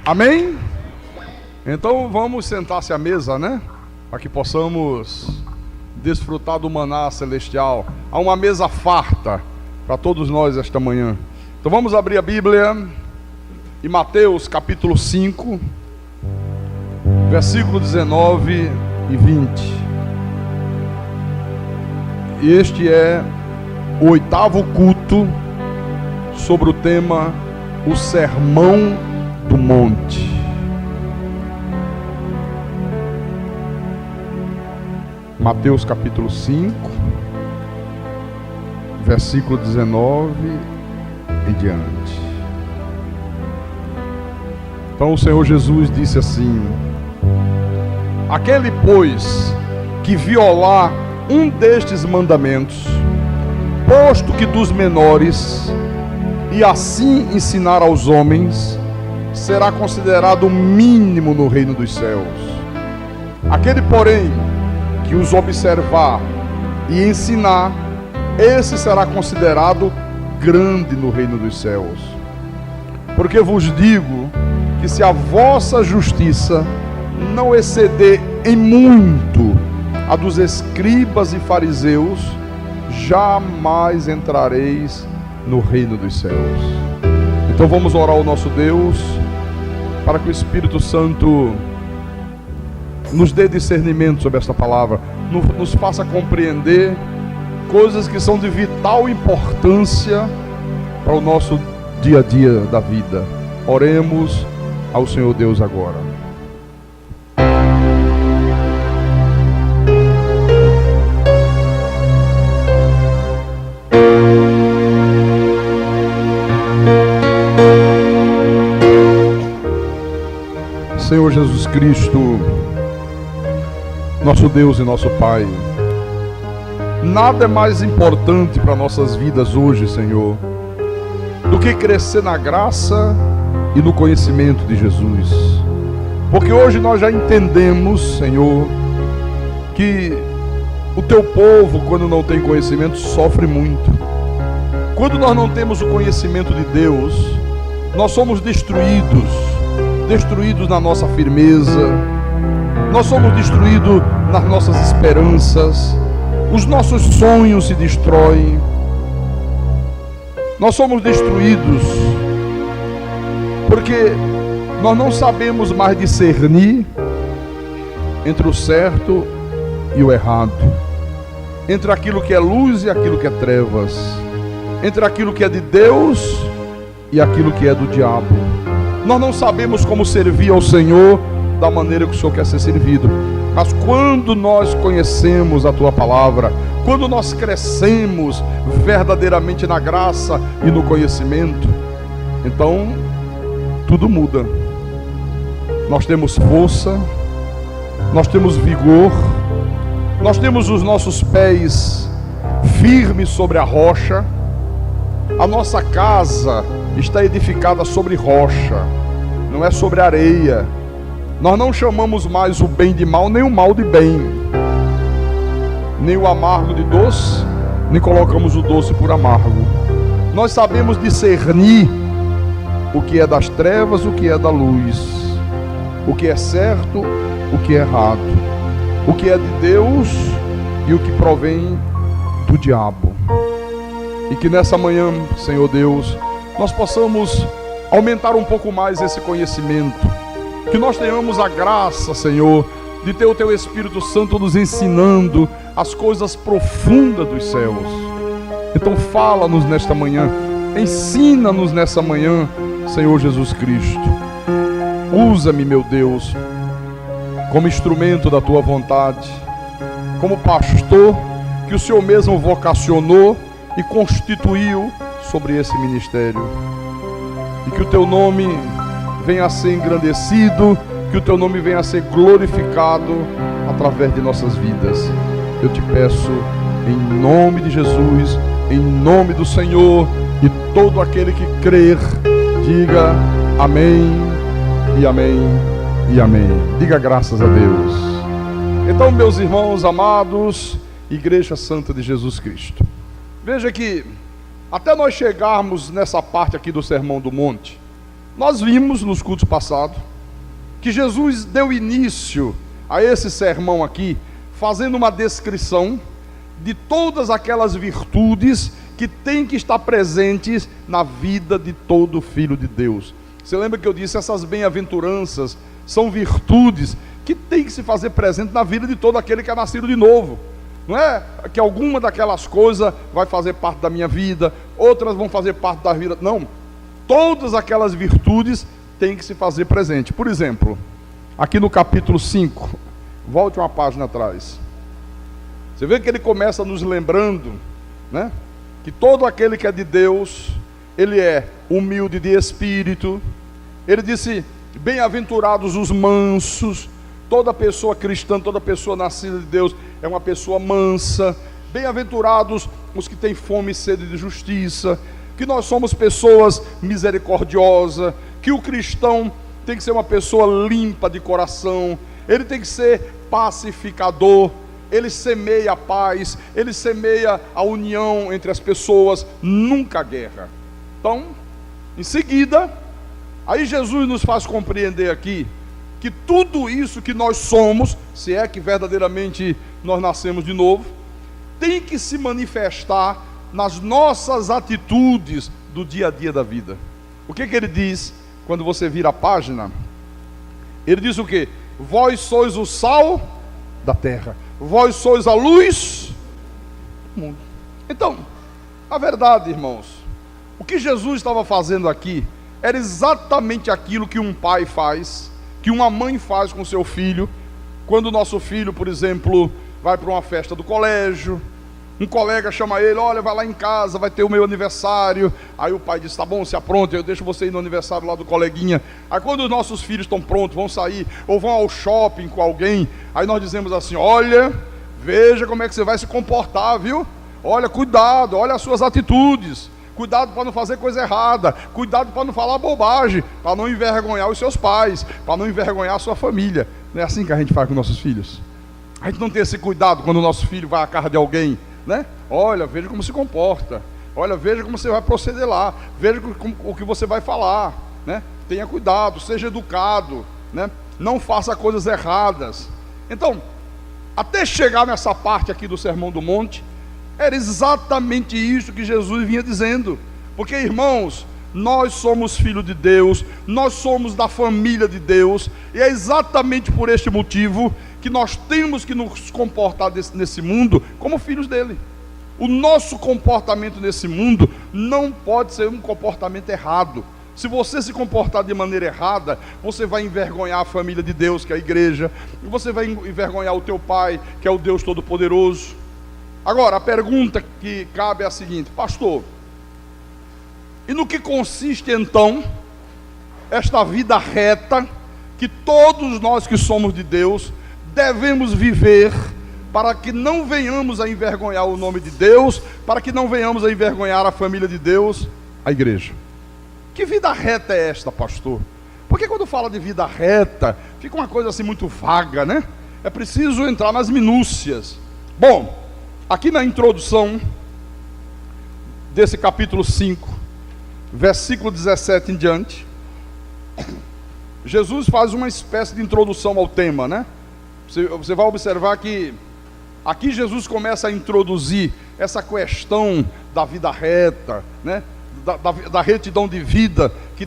Amém? Então vamos sentar-se à mesa, né? Para que possamos desfrutar do maná celestial. Há uma mesa farta para todos nós esta manhã. Então vamos abrir a Bíblia em Mateus capítulo 5, versículo 19 e 20. E este é o 8º culto sobre o tema o Sermão do Monte. Mateus capítulo 5, versículo 19 e diante. Então o Senhor Jesus disse assim: aquele, pois, que violar um destes mandamentos, posto que dos menores, e assim ensinar aos homens, será considerado mínimo no reino dos céus. Aquele, porém, que os observar e ensinar, esse será considerado grande no reino dos céus. Porque vos digo que se a vossa justiça não exceder em muito a dos escribas e fariseus, jamais entrareis no reino dos céus. Então vamos orar ao nosso Deus, para que o Espírito Santo nos dê discernimento sobre esta palavra, nos faça compreender coisas que são de vital importância para o nosso dia a dia da vida. Oremos ao Senhor Deus agora. Senhor Jesus Cristo, nosso Deus e nosso Pai, nada é mais importante para nossas vidas hoje, Senhor, do que crescer na graça e no conhecimento de Jesus. Porque hoje nós já entendemos, Senhor, que o Teu povo, quando não tem conhecimento, sofre muito. Quando nós não temos o conhecimento de Deus, nós somos destruídos na nossa firmeza, nós somos destruídos nas nossas esperanças, os nossos sonhos se destroem, nós somos destruídos porque nós não sabemos mais discernir entre o certo e o errado, entre aquilo que é luz e aquilo que é trevas, entre aquilo que é de Deus e aquilo que é do diabo. Nós não sabemos como servir ao Senhor da maneira que o Senhor quer ser servido. Mas quando nós conhecemos a Tua palavra, quando nós crescemos verdadeiramente na graça e no conhecimento, então tudo muda. Nós temos força, nós temos vigor, nós temos os nossos pés firmes sobre a rocha. A nossa casa está edificada sobre rocha, não é sobre areia. Nós não chamamos mais o bem de mal, nem o mal de bem, nem o amargo de doce, nem colocamos o doce por amargo. Nós sabemos discernir o que é das trevas, o que é da luz, o que é certo, o que é errado, o que é de Deus e o que provém do diabo. E que nessa manhã, Senhor Deus, nós possamos aumentar um pouco mais esse conhecimento, que nós tenhamos a graça, Senhor, de ter o Teu Espírito Santo nos ensinando as coisas profundas dos céus. Então fala-nos nesta manhã, ensina-nos nessa manhã, Senhor Jesus Cristo. Usa-me, meu Deus, como instrumento da Tua vontade, como pastor que o Senhor mesmo vocacionou e constituiu sobre esse ministério. E que o Teu nome venha a ser engrandecido, que o Teu nome venha a ser glorificado através de nossas vidas. Eu te peço em nome de Jesus, em nome do Senhor, e todo aquele que crer, diga amém, e amém, e amém. Diga graças a Deus. Então, meus irmãos amados, Igreja Santa de Jesus Cristo, veja que até nós chegarmos nessa parte aqui do Sermão do Monte, Nós vimos nos cultos passados que Jesus deu início a esse sermão aqui, fazendo uma descrição de todas aquelas virtudes que têm que estar presentes na vida de todo filho de Deus. Você lembra que eu disse, essas bem-aventuranças são virtudes que tem que se fazer presente na vida de todo aquele que é nascido de novo. Não é que alguma daquelas coisas vai fazer parte da minha vida, outras vão fazer parte da vida. Não, todas aquelas virtudes têm que se fazer presente. Por exemplo, aqui no capítulo 5, volte uma página atrás. Você vê que ele começa nos lembrando, né, que todo aquele que é de Deus, ele é humilde de espírito. Ele disse, bem-aventurados os mansos. Toda pessoa cristã, toda pessoa nascida de Deus é uma pessoa mansa. Bem-aventurados os que têm fome e sede de justiça. Que nós somos pessoas misericordiosas. Que o cristão tem que ser uma pessoa limpa de coração. Ele tem que ser pacificador. Ele semeia a paz. Ele semeia a união entre as pessoas. Nunca a guerra. Então, em seguida, aí Jesus nos faz compreender aqui que tudo isso que nós somos, se é que verdadeiramente nós nascemos de novo, tem que se manifestar nas nossas atitudes do dia a dia da vida. O que ele diz quando você vira a página? Ele diz o quê? Vós sois o sal da terra, vós sois a luz do mundo. Então, a verdade, irmãos, o que Jesus estava fazendo aqui era exatamente aquilo que um pai faz, que uma mãe faz com seu filho, quando o nosso filho, por exemplo, vai para uma festa do colégio, um colega chama ele, olha, vai lá em casa, vai ter o meu aniversário. Aí o pai diz, tá bom, se apronta, eu deixo você ir no aniversário lá do coleguinha. Aí quando os nossos filhos estão prontos, vão sair, ou vão ao shopping com alguém, aí nós dizemos assim, olha, veja como é que você vai se comportar, viu? Olha, cuidado, olha as suas atitudes. Cuidado para não fazer coisa errada, cuidado para não falar bobagem, para não envergonhar os seus pais, para não envergonhar a sua família. Não é assim que a gente faz com nossos filhos? A gente não tem esse cuidado quando o nosso filho vai à casa de alguém, né? Olha, veja como se comporta, olha, veja como você vai proceder lá, veja o que você vai falar, né? Tenha cuidado, seja educado, né? Não faça coisas erradas. Então, até chegar nessa parte aqui do Sermão do Monte, era exatamente isso que Jesus vinha dizendo. Porque, irmãos, nós somos filhos de Deus, nós somos da família de Deus, e é exatamente por este motivo que nós temos que nos comportar nesse mundo como filhos dele. O nosso comportamento nesse mundo não pode ser um comportamento errado. Se você se comportar de maneira errada, você vai envergonhar a família de Deus, que é a igreja, e você vai envergonhar o teu pai, que é o Deus Todo-Poderoso. Agora, a pergunta que cabe é a seguinte, pastor, e no que consiste então esta vida reta que todos nós que somos de Deus devemos viver para que não venhamos a envergonhar o nome de Deus, para que não venhamos a envergonhar a família de Deus, a igreja? Que vida reta é esta, pastor? Porque quando fala de vida reta, fica uma coisa assim muito vaga, né? É preciso entrar nas minúcias. Bom, aqui na introdução desse capítulo 5, versículo 17 em diante, Jesus faz uma espécie de introdução ao tema, né? Você vai observar que aqui Jesus começa a introduzir essa questão da vida reta, né? Da retidão de vida que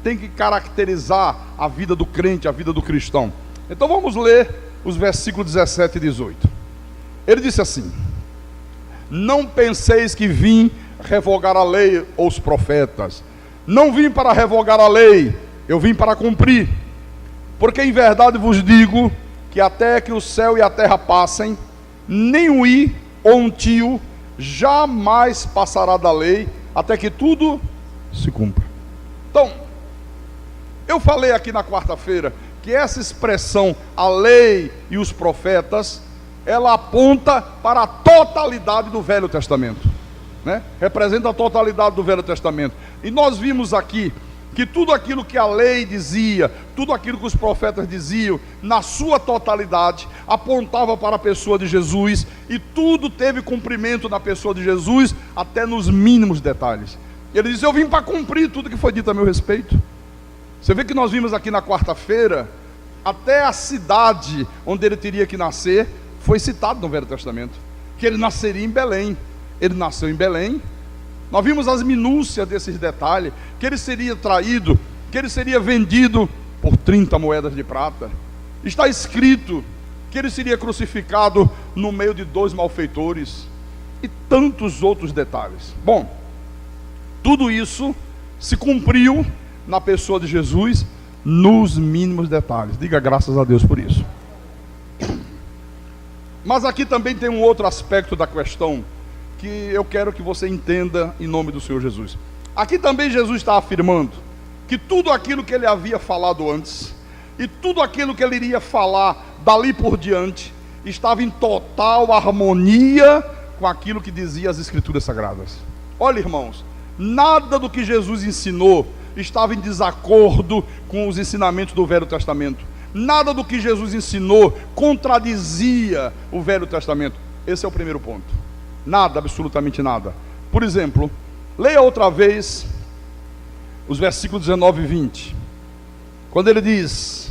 tem que caracterizar a vida do crente, a vida do cristão. Então vamos ler os versículos 17 e 18. Ele disse assim: não penseis que vim revogar a lei ou os profetas. Não vim para revogar a lei, eu vim para cumprir. Porque em verdade vos digo que até que o céu e a terra passem, nem um i ou um tio jamais passará da lei, até que tudo se cumpra. Então, eu falei aqui na quarta-feira que essa expressão, a lei e os profetas, ela aponta para a totalidade do Velho Testamento, né? Representa a totalidade do Velho Testamento. E nós vimos aqui que tudo aquilo que a lei dizia, tudo aquilo que os profetas diziam, na sua totalidade, apontava para a pessoa de Jesus, e tudo teve cumprimento na pessoa de Jesus, até nos mínimos detalhes. Ele diz: eu vim para cumprir tudo que foi dito a meu respeito. Você vê que nós vimos aqui na quarta-feira, até a cidade onde ele teria que nascer foi citado no Velho Testamento, que ele nasceria em Belém. Ele nasceu em Belém. Nós vimos as minúcias desses detalhes, que ele seria traído, que ele seria vendido por 30 moedas de prata. Está escrito que ele seria crucificado no meio de 2 malfeitores, e tantos outros detalhes. Bom, tudo isso se cumpriu na pessoa de Jesus, nos mínimos detalhes. Diga graças a Deus por isso. Mas aqui também tem um outro aspecto da questão que eu quero que você entenda em nome do Senhor Jesus. Aqui também Jesus está afirmando que tudo aquilo que ele havia falado antes e tudo aquilo que ele iria falar dali por diante estava em total harmonia com aquilo que dizia as Escrituras Sagradas. Olha, irmãos, nada do que Jesus ensinou estava em desacordo com os ensinamentos do Velho Testamento. Nada do que Jesus ensinou contradizia o Velho Testamento. Esse é o primeiro ponto. Nada, absolutamente nada. Por exemplo, leia outra vez os versículos 19 e 20. Quando ele diz: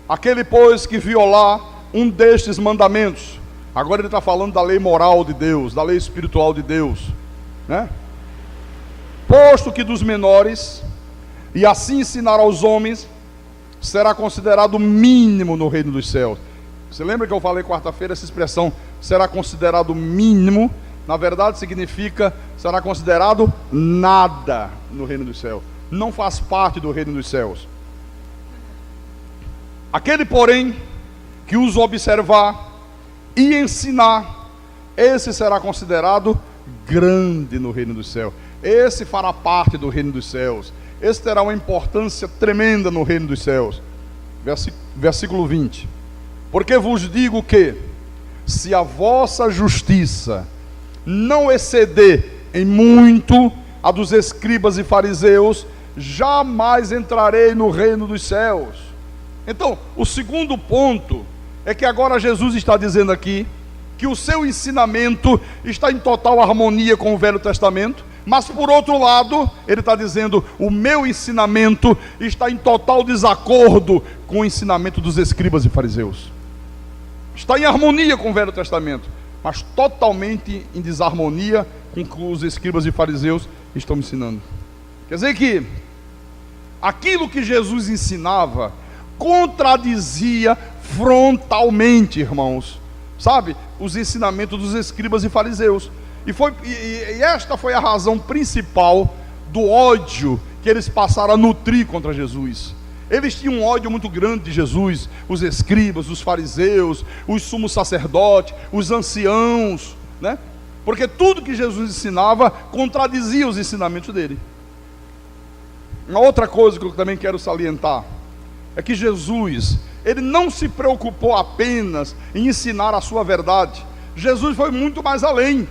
aquele, pois, que violar um destes mandamentos. Agora ele está falando da lei moral de Deus, da lei espiritual de Deus, né? Posto que dos menores, e assim ensinar aos homens, será considerado mínimo no reino dos céus. Você lembra que eu falei quarta-feira essa expressão, será considerado mínimo? Na verdade significa, será considerado nada no reino dos céus. Não faz parte do reino dos céus. Aquele, porém, que os observar e ensinar, esse será considerado grande no reino dos céus. Esse fará parte do reino dos céus. Esse terá uma importância tremenda no reino dos céus. Versículo 20. Porque vos digo que, se a vossa justiça não exceder em muito a dos escribas e fariseus, jamais entrarei no reino dos céus. Então, o segundo ponto é que agora Jesus está dizendo aqui que o seu ensinamento está em total harmonia com o Velho Testamento. Mas por outro lado, ele está dizendo: o meu ensinamento está em total desacordo com o ensinamento dos escribas e fariseus. Está em harmonia com o Velho Testamento, mas totalmente em desarmonia com o que os escribas e fariseus estão ensinando. Quer dizer que aquilo que Jesus ensinava contradizia frontalmente, irmãos, sabe, os ensinamentos dos escribas e fariseus. E esta foi a razão principal do ódio que eles passaram a nutrir contra Jesus. Eles tinham um ódio muito grande de Jesus, os escribas, os fariseus, os sumos sacerdotes, os anciãos, né? Porque tudo que Jesus ensinava contradizia os ensinamentos dele. Uma outra coisa que eu também quero salientar é que Jesus, ele não se preocupou apenas em ensinar a sua verdade. Jesus foi muito mais além.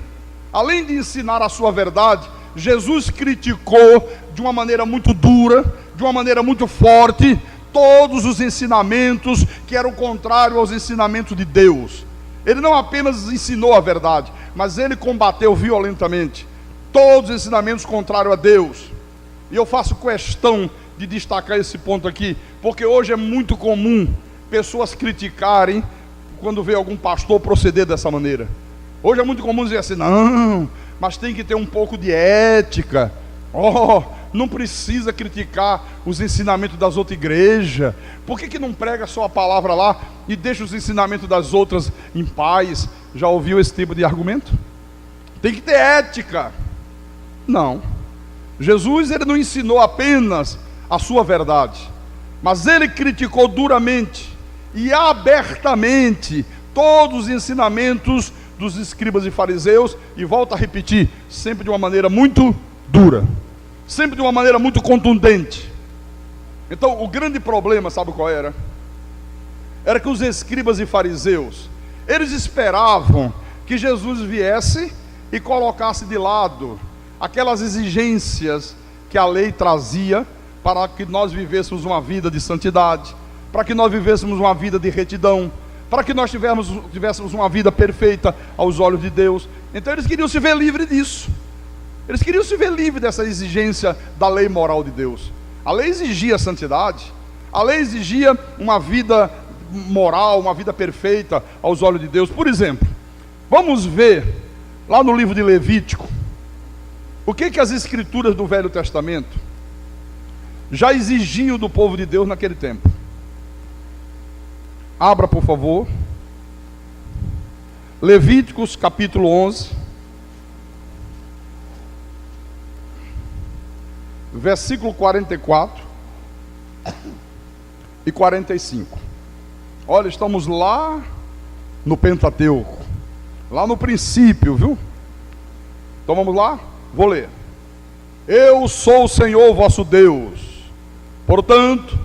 Além de ensinar a sua verdade, Jesus criticou de uma maneira muito dura, de uma maneira muito forte, todos os ensinamentos que eram contrários aos ensinamentos de Deus. Ele não apenas ensinou a verdade, mas ele combateu violentamente todos os ensinamentos contrários a Deus. E eu faço questão de destacar esse ponto aqui, porque hoje é muito comum pessoas criticarem quando vê algum pastor proceder dessa maneira. Hoje é muito comum dizer assim: não, mas tem que ter um pouco de ética. Não precisa criticar os ensinamentos das outras igrejas. Por que não prega só a palavra lá e deixa os ensinamentos das outras em paz? Já ouviu esse tipo de argumento? Tem que ter ética. Não. Jesus, ele não ensinou apenas a sua verdade, mas ele criticou duramente e abertamente todos os ensinamentos dos escribas e fariseus, e volto a repetir, sempre de uma maneira muito dura, sempre de uma maneira muito contundente. Então o grande problema, sabe qual era? Era que os escribas e fariseus, eles esperavam que Jesus viesse e colocasse de lado aquelas exigências que a lei trazia para que nós vivêssemos uma vida de santidade, para que nós vivêssemos uma vida de retidão, para que nós tivéssemos uma vida perfeita aos olhos de Deus. Então eles queriam se ver livre disso. Eles queriam se ver livres dessa exigência da lei moral de Deus. A lei exigia santidade, a lei exigia uma vida moral, uma vida perfeita aos olhos de Deus. Por exemplo, vamos ver lá no livro de Levítico, o que as escrituras do Velho Testamento já exigiam do povo de Deus naquele tempo. Abra, por favor, Levíticos capítulo 11, versículo 44 e 45. Olha, estamos lá no Pentateuco, lá no princípio, viu? Então vamos lá? Vou ler. Eu sou o Senhor vosso Deus, portanto,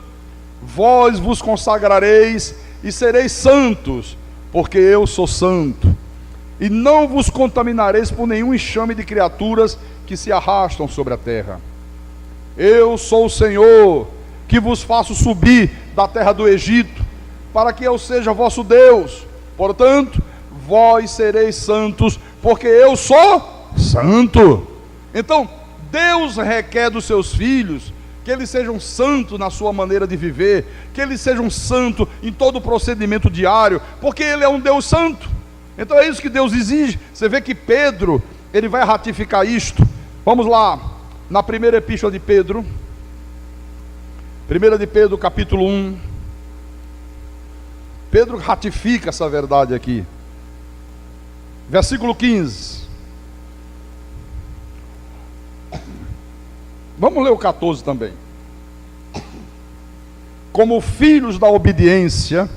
vós vos consagrareis e sereis santos, porque eu sou santo. E não vos contaminareis por nenhum enxame de criaturas que se arrastam sobre a terra. Eu sou o Senhor, que vos faço subir da terra do Egito, para que eu seja vosso Deus. Portanto, vós sereis santos, porque eu sou santo. Então, Deus requer dos seus filhos que eles sejam santos na sua maneira de viver, que eles sejam santos em todo o procedimento diário, porque Ele é um Deus santo. Então é isso que Deus exige. Você vê que Pedro, ele vai ratificar isto. Vamos lá, na primeira epístola de Pedro, 1 de Pedro capítulo 1, Pedro ratifica essa verdade aqui, versículo 15. Vamos ler o 14 também. Como filhos da obediência,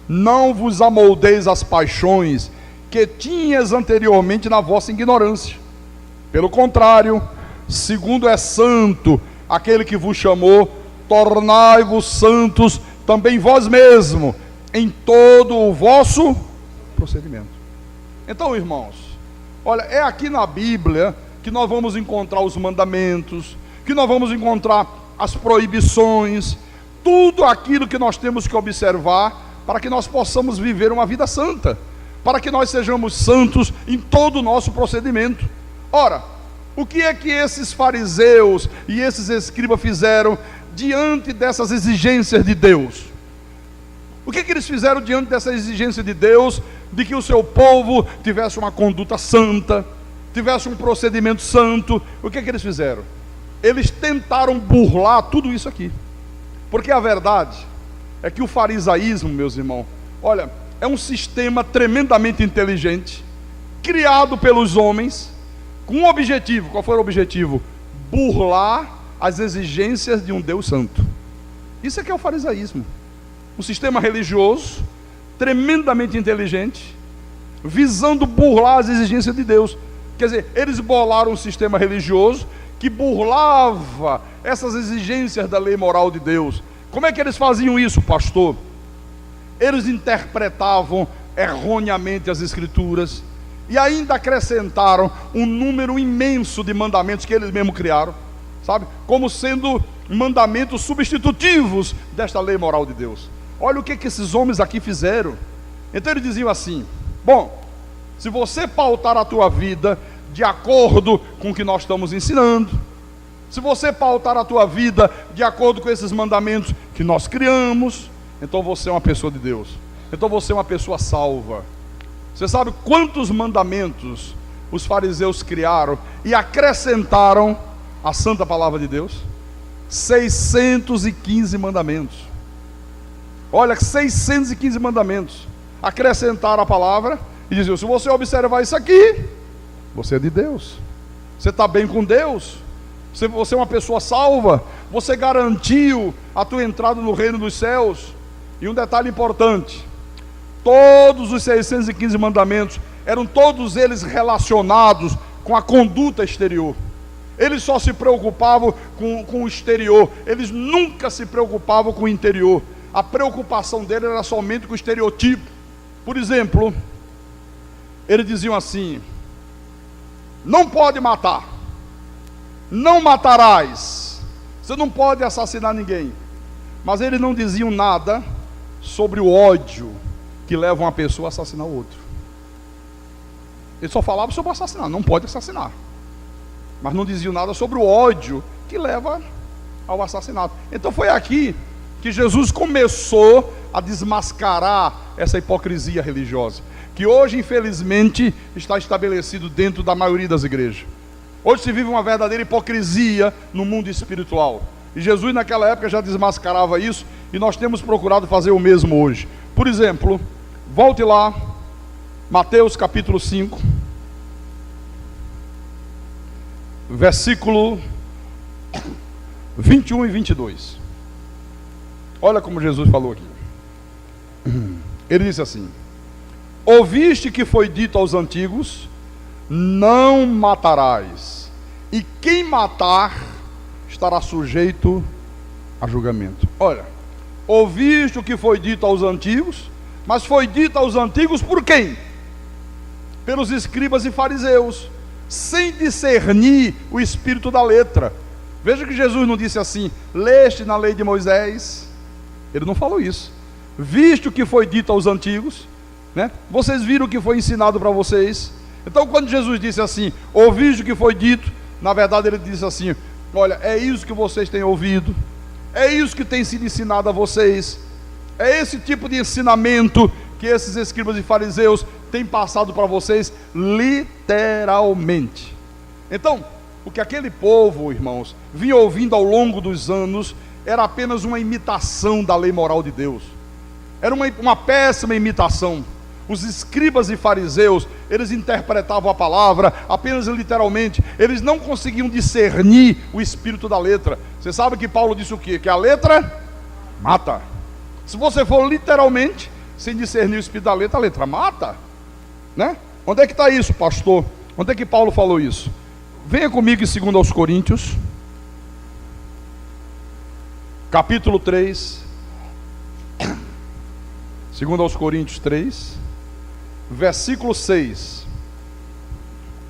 não vos amoldeis às paixões que tinhas anteriormente na vossa ignorância. Pelo contrário, segundo é santo aquele que vos chamou, tornai-vos santos também vós mesmos, em todo o vosso procedimento. Então, irmãos, olha, é aqui na Bíblia que nós vamos encontrar os mandamentos, que nós vamos encontrar as proibições, tudo aquilo que nós temos que observar para que nós possamos viver uma vida santa, para que nós sejamos santos em todo o nosso procedimento. Ora, o que é que esses fariseus e esses escribas fizeram diante dessas exigências de Deus? O que eles fizeram diante dessa exigência de Deus, de que o seu povo tivesse uma conduta santa, tivesse um procedimento santo? O que eles fizeram? Eles tentaram burlar tudo isso aqui, porque a verdade é que o farisaísmo, meus irmãos, olha, é um sistema tremendamente inteligente, criado pelos homens, com um objetivo. Qual foi o objetivo? Burlar as exigências de um Deus santo. Isso é que é o farisaísmo, um sistema religioso, tremendamente inteligente, visando burlar as exigências de Deus. Quer dizer, eles bolaram um sistema religioso que burlava essas exigências da lei moral de Deus. Como é que eles faziam isso, pastor? Eles interpretavam erroneamente as escrituras e ainda acrescentaram um número imenso de mandamentos que eles mesmos criaram, sabe? Como sendo mandamentos substitutivos desta lei moral de Deus. Olha o que esses homens aqui fizeram. Então eles diziam assim: bom, se você pautar a tua vida de acordo com o que nós estamos ensinando, se você pautar a tua vida de acordo com esses mandamentos que nós criamos, então você é uma pessoa de Deus, então você é uma pessoa salva. Você sabe quantos mandamentos os fariseus criaram e acrescentaram à santa palavra de Deus? 615 mandamentos. Olha, 615 mandamentos acrescentaram a palavra e diziam: se você observar isso aqui, você é de Deus, você está bem com Deus, você é uma pessoa salva, você garantiu a tua entrada no reino dos céus. E um detalhe importante: todos os 615 mandamentos eram todos eles relacionados com a conduta exterior. Eles só se preocupavam com o exterior, eles nunca se preocupavam com o interior. A preocupação deles era somente com o estereotipo. Por exemplo, eles diziam assim: não pode matar, não matarás, você não pode assassinar ninguém. Mas eles não diziam nada sobre o ódio que leva uma pessoa a assassinar o outro. Eles só falavam sobre assassinar, não pode assassinar. mas não diziam nada sobre o ódio que leva ao assassinato. Então foi aqui que Jesus começou a desmascarar essa hipocrisia religiosa, que hoje, infelizmente, está estabelecido dentro da maioria das igrejas. Hoje se vive uma verdadeira hipocrisia no mundo espiritual. E Jesus naquela época já desmascarava isso, e nós temos procurado fazer o mesmo hoje. Por exemplo, volte lá, Mateus capítulo 5, versículo 21 e 22. Olha como Jesus falou aqui. Ele disse assim: ouviste que foi dito aos antigos, não matarás, e quem matar estará sujeito a julgamento. Olha, ouviste o que foi dito aos antigos, mas foi dito aos antigos por quem? Pelos escribas e fariseus, sem discernir o espírito da letra. Veja que Jesus não disse assim: leste na lei de Moisés. Ele não falou isso. Viste o que foi dito aos antigos, né? Vocês viram o que foi ensinado para vocês. Então quando Jesus disse assim, ouviste o que foi dito, na verdade ele disse assim: olha, é isso que vocês têm ouvido, é isso que tem sido ensinado a vocês, é esse tipo de ensinamento que esses escribas e fariseus têm passado para vocês, literalmente. Então, o que aquele povo, irmãos, vinha ouvindo ao longo dos anos, era apenas uma imitação da lei moral de Deus. Era uma péssima imitação. Os escribas e fariseus, eles interpretavam a palavra apenas literalmente. Eles não conseguiam discernir o espírito da letra. Você sabe que Paulo disse o quê? Que a letra mata. Se você for literalmente, sem discernir o espírito da letra, a letra mata, né? Onde é que está isso, pastor? Onde é que Paulo falou isso? Venha comigo em 2 aos Coríntios, capítulo 3, 2 aos Coríntios 3, versículo 6,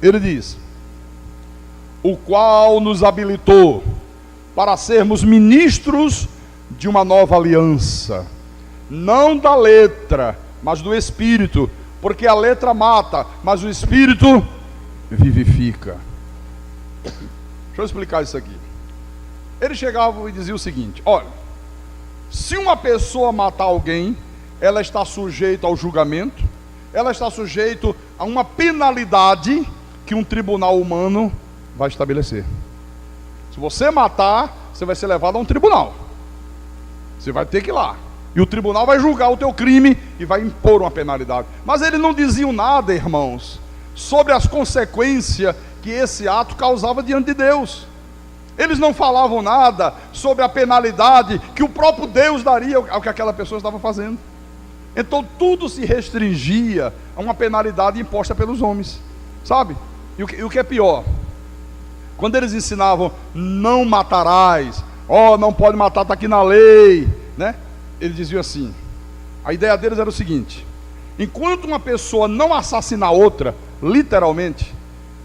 ele diz: o qual nos habilitou para sermos ministros de uma nova aliança, não da letra, mas do Espírito, porque a letra mata, mas o Espírito vivifica. Deixa eu explicar isso aqui. Ele chegava e dizia o seguinte: olha, se uma pessoa matar alguém, ela está sujeita ao julgamento, ela está sujeita a uma penalidade que um tribunal humano vai estabelecer. Se você matar, você vai ser levado a um tribunal, você vai ter que ir lá, e o tribunal vai julgar o teu crime e vai impor uma penalidade. Mas eles não diziam nada, irmãos, sobre as consequências que esse ato causava diante de Deus. Eles não falavam nada sobre a penalidade que o próprio Deus daria ao que aquela pessoa estava fazendo. Então tudo se restringia a uma penalidade imposta pelos homens, sabe? E o que é pior, quando eles ensinavam não matarás, não pode matar, está aqui na lei, né? Eles diziam assim, a ideia deles era o seguinte: enquanto uma pessoa não assassinar outra, literalmente,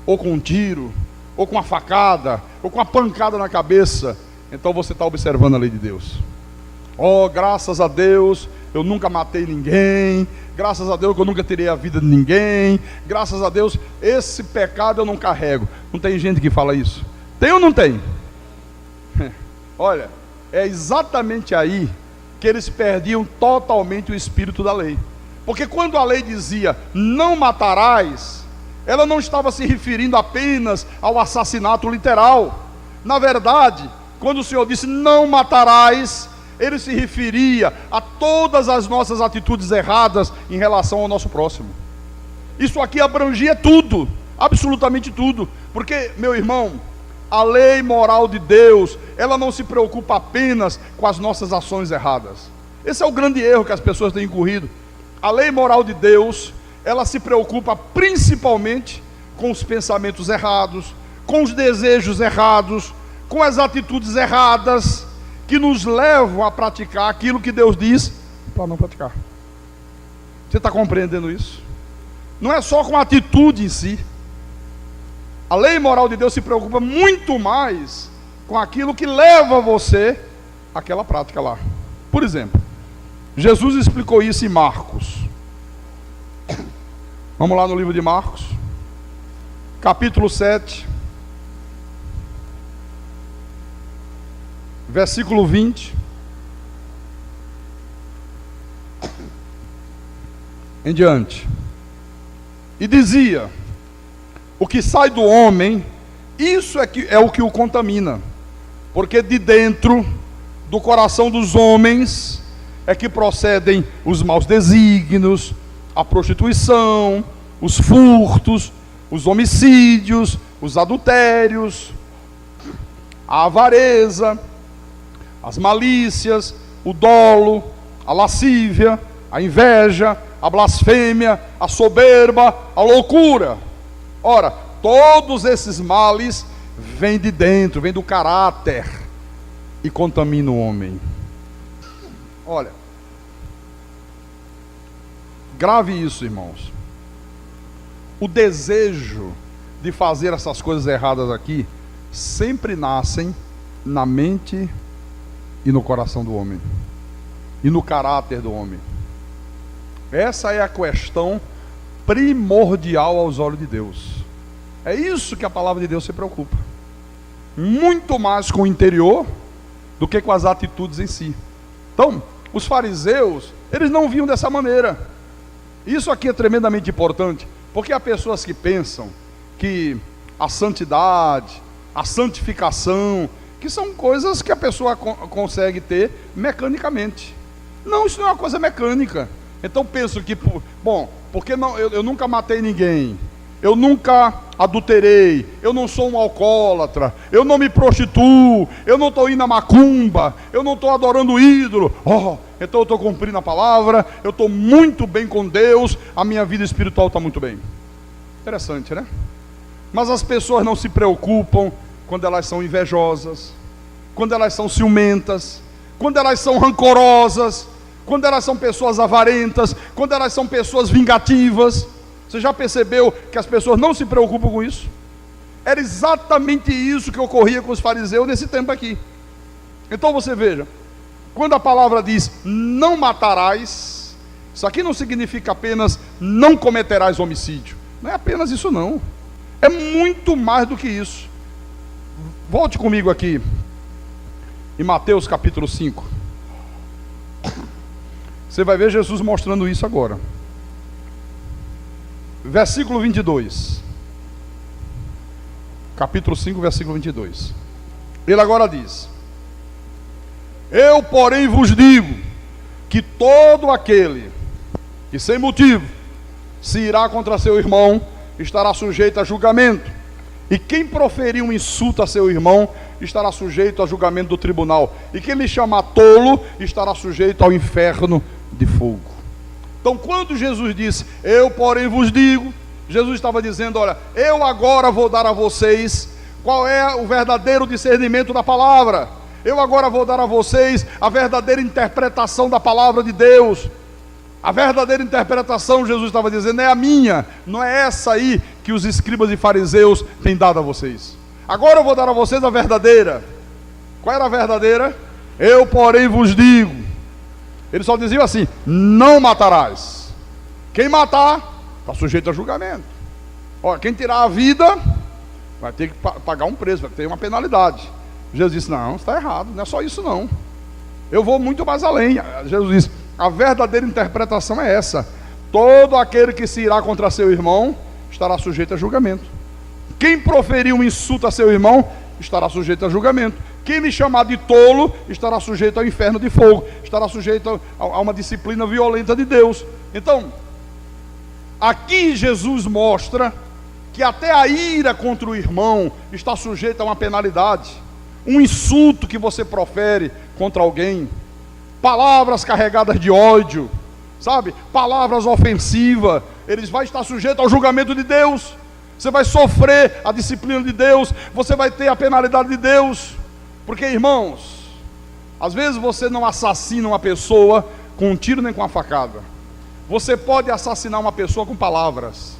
ou com um tiro, ou com uma facada, ou com uma pancada na cabeça, então você está observando a lei de Deus. Graças a Deus, eu nunca matei ninguém, graças a Deus que eu nunca tirei a vida de ninguém, graças a Deus, esse pecado eu não carrego. Não tem gente que fala isso? Tem ou não tem? Olha, é exatamente aí que eles perdiam totalmente o espírito da lei. Porque quando a lei dizia não matarás, ela não estava se referindo apenas ao assassinato literal. Na verdade, quando o Senhor disse não matarás, ele se referia a todas as nossas atitudes erradas em relação ao nosso próximo. Isso aqui abrangia tudo, absolutamente tudo. Porque, meu irmão, a lei moral de Deus, ela não se preocupa apenas com as nossas ações erradas. Esse é o grande erro que as pessoas têm incorrido. A lei moral de Deus, ela se preocupa principalmente com os pensamentos errados, com os desejos errados, com as atitudes erradas, que nos levam a praticar aquilo que Deus diz para não praticar. Você está compreendendo isso? Não é só com a atitude em si. A lei moral de Deus se preocupa muito mais com aquilo que leva você àquela prática lá. Por exemplo, Jesus explicou isso em Marcos. Vamos lá no livro de Marcos, capítulo 7, versículo 20 em diante. E dizia: o que sai do homem, isso é o que o contamina, porque de dentro do coração dos homens é que procedem os maus desígnios, a prostituição, os furtos, os homicídios, os adultérios, a avareza, as malícias, o dolo, a lascívia, a inveja, a blasfêmia, a soberba, a loucura. Ora, todos esses males vêm de dentro, vêm do caráter e contaminam o homem. Olha, grave isso, irmãos. O desejo de fazer essas coisas erradas aqui sempre nascem na mente e no coração do homem, e no caráter do homem. Essa é a questão primordial aos olhos de Deus. É isso que a palavra de Deus se preocupa, muito mais com o interior do que com as atitudes em si. Então, os fariseus, eles não viam dessa maneira. Isso aqui é tremendamente importante, porque há pessoas que pensam que a santidade, a santificação, que são coisas que a pessoa consegue ter mecanicamente. Não, isso não é uma coisa mecânica. Então penso que, bom, porque não, eu nunca matei ninguém, eu nunca adulterei, eu não sou um alcoólatra, eu não me prostituo, eu não estou indo à macumba, eu não estou adorando ídolo, então eu estou cumprindo a palavra, eu estou muito bem com Deus, a minha vida espiritual está muito bem. Interessante, né? Mas as pessoas não se preocupam quando elas são invejosas, quando elas são ciumentas, quando elas são rancorosas, quando elas são pessoas avarentas, quando elas são pessoas vingativas. Você já percebeu que as pessoas não se preocupam com isso? Era exatamente isso que ocorria com os fariseus nesse tempo aqui. Então você veja, quando a palavra diz não matarás, isso aqui não significa apenas não cometerás homicídio. Não é apenas isso não, é muito mais do que isso. Volte comigo aqui em Mateus capítulo 5. Você vai ver Jesus mostrando isso agora. Versículo 22. Capítulo 5, versículo 22. Ele agora diz: eu, porém, vos digo que todo aquele que sem motivo se irá contra seu irmão estará sujeito a julgamento. E quem proferir um insulto a seu irmão estará sujeito a julgamento do tribunal. E quem lhe chamar tolo estará sujeito ao inferno de fogo. Então, quando Jesus disse, eu porém vos digo, Jesus estava dizendo, olha, eu agora vou dar a vocês qual é o verdadeiro discernimento da palavra. Eu agora vou dar a vocês a verdadeira interpretação da palavra de Deus. A verdadeira interpretação, Jesus estava dizendo, é a minha, não é essa aí que os escribas e fariseus têm dado a vocês. Agora eu vou dar a vocês a verdadeira. Qual era a verdadeira? Eu porém vos digo. Eles só diziam assim, não matarás. Quem matar, está sujeito a julgamento. Olha, quem tirar a vida, vai ter que pagar um preço, vai ter uma penalidade. Jesus disse, não, está errado, não é só isso não. Eu vou muito mais além. Jesus disse, a verdadeira interpretação é essa. Todo aquele que se irá contra seu irmão, estará sujeito a julgamento. Quem proferir um insulto a seu irmão, estará sujeito a julgamento. Quem lhe chamar de tolo, estará sujeito ao inferno de fogo, estará sujeito a uma disciplina violenta de Deus. Então, aqui Jesus mostra que até a ira contra o irmão está sujeita a uma penalidade. Um insulto que você profere contra alguém, palavras carregadas de ódio, sabe? Palavras ofensivas, eles vão estar sujeitos ao julgamento de Deus. Você vai sofrer a disciplina de Deus, você vai ter a penalidade de Deus. Porque, irmãos, às vezes você não assassina uma pessoa com um tiro nem com uma facada. Você pode assassinar uma pessoa com palavras.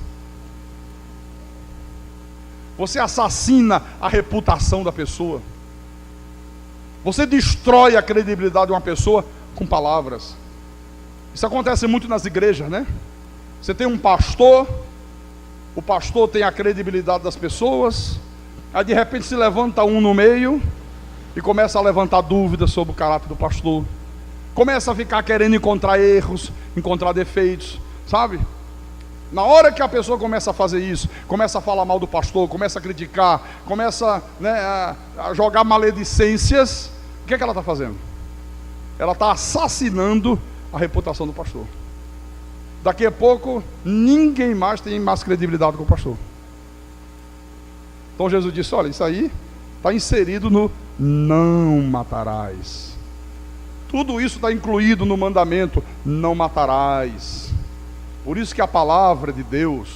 Você assassina a reputação da pessoa. Você destrói a credibilidade de uma pessoa com palavras. Isso acontece muito nas igrejas, né? Você tem um pastor, o pastor tem a credibilidade das pessoas, aí de repente se levanta um no meio e começa a levantar dúvidas sobre o caráter do pastor. Começa a ficar querendo encontrar erros, encontrar defeitos, sabe? Na hora que a pessoa começa a fazer isso, começa a falar mal do pastor, começa a criticar, começa, né, a jogar maledicências, o que é que ela está fazendo? Ela está assassinando a reputação do pastor. Daqui a pouco, ninguém mais tem mais credibilidade com o pastor. Então Jesus disse, olha, isso aí está inserido no não matarás. Tudo isso está incluído no mandamento, não matarás. Por isso que a palavra de Deus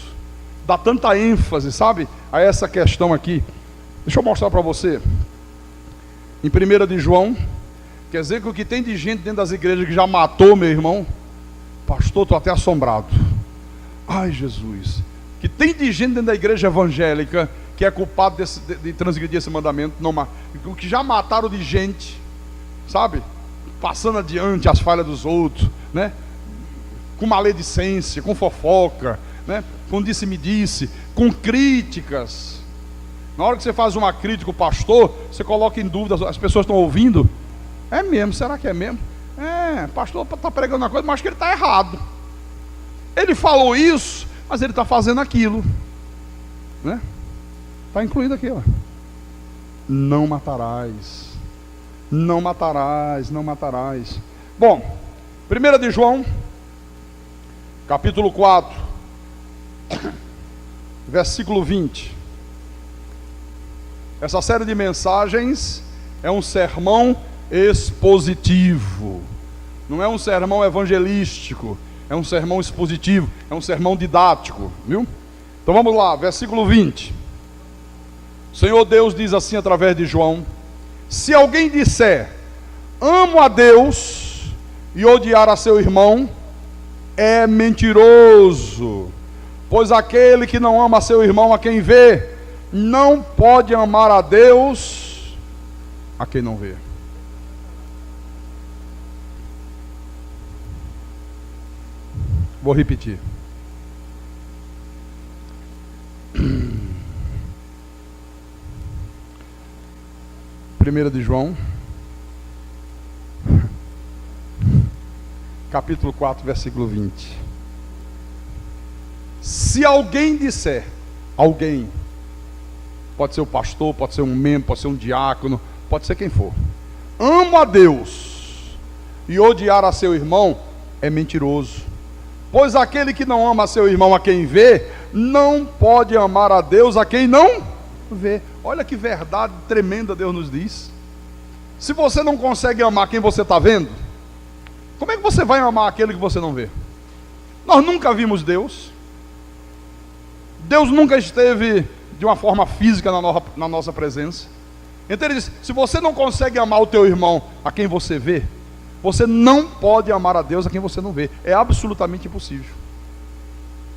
dá tanta ênfase, sabe, a essa questão aqui. Deixa eu mostrar para você. Em 1 de João, quer dizer que o que tem de gente dentro das igrejas que já matou, meu irmão, pastor, estou até assombrado. Ai, Jesus. Que tem de gente dentro da igreja evangélica que é culpado de transgredir esse mandamento, o que já mataram de gente, sabe, passando adiante as falhas dos outros, né? Com maledicência, com fofoca, né? Com disse-me-disse, com críticas. Na hora que você faz uma crítica ao pastor, você coloca em dúvida, as pessoas estão ouvindo. É mesmo, será que é mesmo? O pastor está pregando uma coisa, mas acho que ele está errado. Ele falou isso, mas ele está fazendo aquilo, né? Está incluído aqui, ó. Não matarás. Não matarás, não matarás. Bom, 1 de João, capítulo 4, versículo 20. Essa série de mensagens é um sermão expositivo. Não é um sermão evangelístico, é um sermão expositivo, é um sermão didático, viu? Então vamos lá, versículo 20. O Senhor Deus diz assim através de João: se alguém disser, amo a Deus, e odiar a seu irmão, é mentiroso. Pois aquele que não ama seu irmão a quem vê, não pode amar a Deus a quem não vê. Vou repetir. 1 de João, capítulo 4, versículo 20. Se alguém disser, alguém, pode ser o pastor, pode ser um membro, pode ser um diácono, pode ser quem for, amo a Deus, e odiar a seu irmão, é mentiroso. Pois aquele que não ama a seu irmão a quem vê, não pode amar a Deus a quem não vê. Olha que verdade tremenda Deus nos diz. Se você não consegue amar quem você está vendo, como é que você vai amar aquele que você não vê? Nós nunca vimos Deus. Deus nunca esteve de uma forma física na nossa presença. Então ele diz, se você não consegue amar o teu irmão a quem você vê, você não pode amar a Deus a quem você não vê. É absolutamente impossível.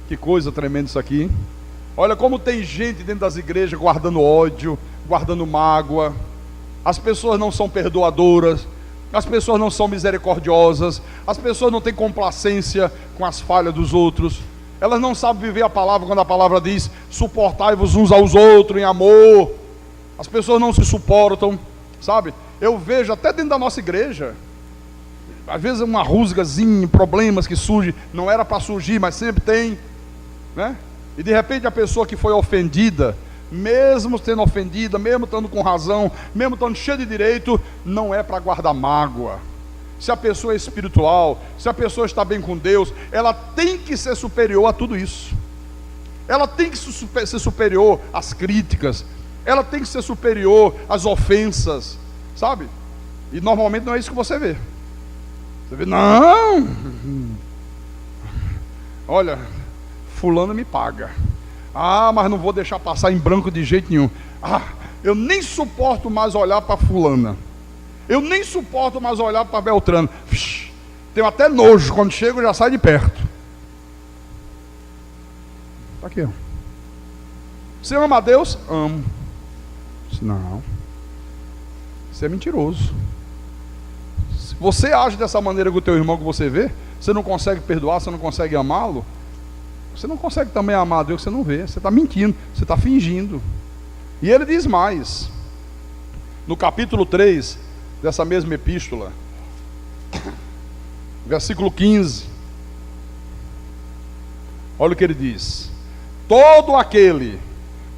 Que coisa tremenda isso aqui, hein? Olha como tem gente dentro das igrejas guardando ódio, guardando mágoa. As pessoas não são perdoadoras, as pessoas não são misericordiosas, as pessoas não têm complacência com as falhas dos outros. Elas não sabem viver a palavra quando a palavra diz, suportai-vos uns aos outros em amor. As pessoas não se suportam, sabe? Eu vejo até dentro da nossa igreja, às vezes uma rusgazinha, problemas que surgem, não era para surgir, mas sempre tem, né? E de repente a pessoa que foi ofendida, mesmo sendo ofendida, mesmo estando com razão, mesmo estando cheia de direito, não é para guardar mágoa. Se a pessoa é espiritual, se a pessoa está bem com Deus, ela tem que ser superior a tudo isso. Ela tem que ser superior às críticas, ela tem que ser superior às ofensas, sabe? E normalmente não é isso que você vê. Você vê, não, olha, fulano me paga. Ah, mas não vou deixar passar em branco de jeito nenhum. Ah, eu nem suporto mais olhar para fulana. Eu nem suporto mais olhar para Beltrano. Tenho até nojo, quando chego já sai de perto. Está aqui, ó. Você ama a Deus? Amo. Não. Você é mentiroso. Se você age dessa maneira com o teu irmão que você vê, você não consegue perdoar, você não consegue amá-lo, você não consegue também amar a Deus que você não vê. Você está mentindo, você está fingindo. E ele diz mais: no capítulo 3 dessa mesma epístola, versículo 15, olha o que ele diz: todo aquele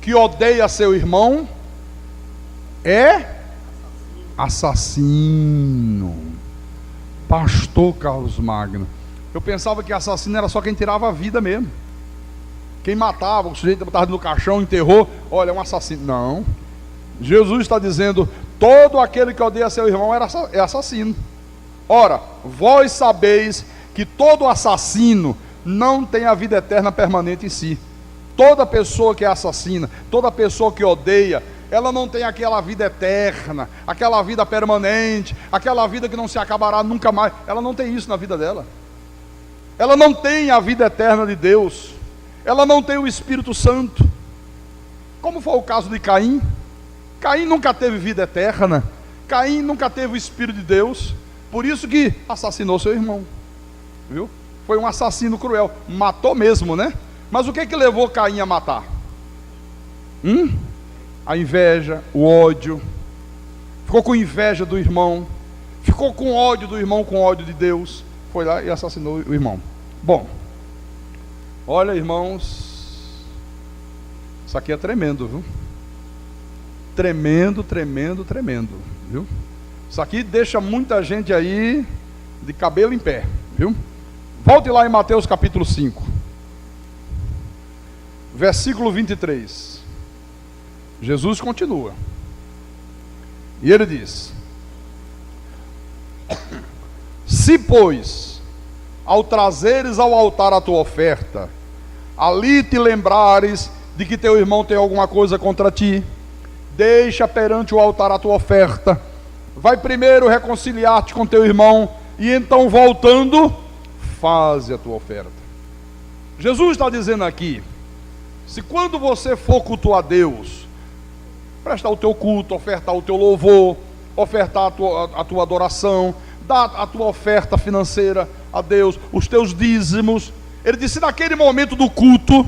que odeia seu irmão é assassino. Pastor Carlos Magno, eu pensava que assassino era só quem tirava a vida mesmo, quem matava, o sujeito estava no caixão, enterrou, olha, é um assassino. Não, Jesus está dizendo: todo aquele que odeia seu irmão é assassino. Ora, vós sabeis que todo assassino não tem a vida eterna permanente em si. Toda pessoa que é assassina, toda pessoa que odeia, ela não tem aquela vida eterna, aquela vida permanente, aquela vida que não se acabará nunca mais. Ela não tem isso na vida dela. Ela não tem a vida eterna de Deus. Ela não tem o Espírito Santo. Como foi o caso de Caim. Caim nunca teve vida eterna. Caim nunca teve o Espírito de Deus. Por isso que assassinou seu irmão. Viu? Foi um assassino cruel. Matou mesmo, né? Mas o que que levou Caim a matar? A inveja, o ódio. Ficou com inveja do irmão. Ficou com ódio do irmão, com ódio de Deus. Foi lá e assassinou o irmão. Bom, olha, irmãos, isso aqui é tremendo, viu? Tremendo, tremendo, tremendo, viu? Isso aqui deixa muita gente aí de cabelo em pé, viu? Volte lá em Mateus capítulo 5, versículo 23. Jesus continua. E ele diz: se, pois, ao trazeres ao altar a tua oferta, ali te lembrares de que teu irmão tem alguma coisa contra ti, deixa perante o altar a tua oferta, vai primeiro reconciliar-te com teu irmão, e então voltando, faze a tua oferta. Jesus está dizendo aqui: se quando você for cultuar a Deus, prestar o teu culto, ofertar o teu louvor, ofertar a tua adoração, dar a tua oferta financeira a Deus, os teus dízimos, ele disse: naquele momento do culto,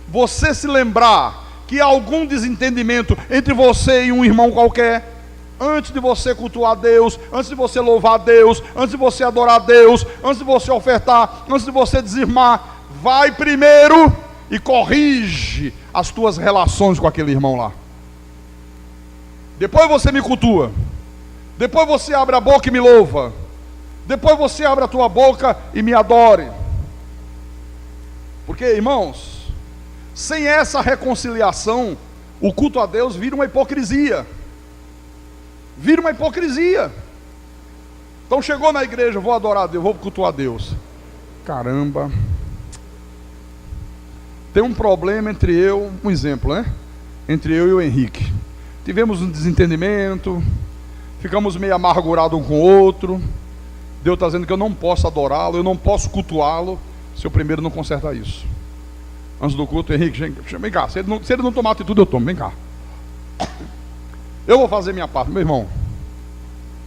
você se lembrar que há algum desentendimento entre você e um irmão qualquer, antes de você cultuar a Deus, antes de você louvar a Deus, antes de você adorar a Deus, antes de você ofertar, antes de você dizimar, vai primeiro e corrige as tuas relações com aquele irmão lá. Depois você me cultua, depois você abre a boca e me louva, depois você abre a tua boca e me adore. Porque, irmãos, sem essa reconciliação, o culto a Deus vira uma hipocrisia. Vira uma hipocrisia. Então chegou na igreja: vou adorar a Deus, vou cultuar a Deus. Caramba, tem um problema entre eu, um exemplo, né? Entre eu e o Henrique. Tivemos um desentendimento, ficamos meio amargurados um com o outro. Deus está dizendo que eu não posso adorá-lo, eu não posso cultuá-lo, se eu primeiro não consertar isso. Antes do culto, Henrique, vem cá, se ele não tomar atitude, eu tomo, vem cá. Eu vou fazer minha parte, meu irmão.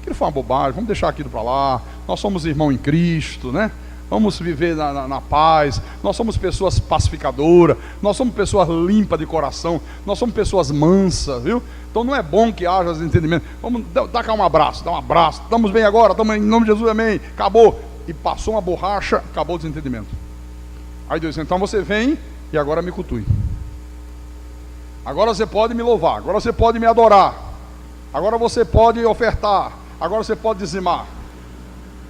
Aquilo foi uma bobagem, vamos deixar aquilo para lá. Nós somos irmãos em Cristo, né? Vamos viver na paz. Nós somos pessoas pacificadoras, nós somos pessoas limpas de coração, nós somos pessoas mansas, viu? Então não é bom que haja desentendimento. Vamos dar cá um abraço, dá um abraço. Estamos bem agora, estamos em nome de Jesus, amém. Acabou. E passou uma borracha, acabou o desentendimento. Aí Deus disse: então você vem e agora me cultue. Agora você pode me louvar, agora você pode me adorar, agora você pode ofertar, agora você pode dizimar.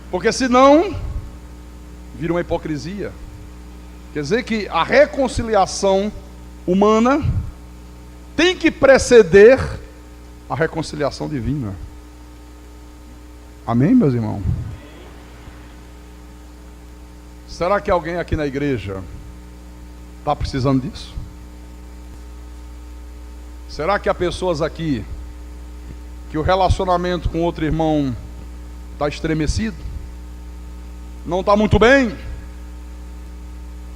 Porque senão vira uma hipocrisia. Quer dizer que a reconciliação humana tem que preceder a reconciliação divina. Amém, meus irmãos? Será que alguém aqui na igreja está precisando disso? Será que há pessoas aqui que o relacionamento com outro irmão está estremecido? Não está muito bem?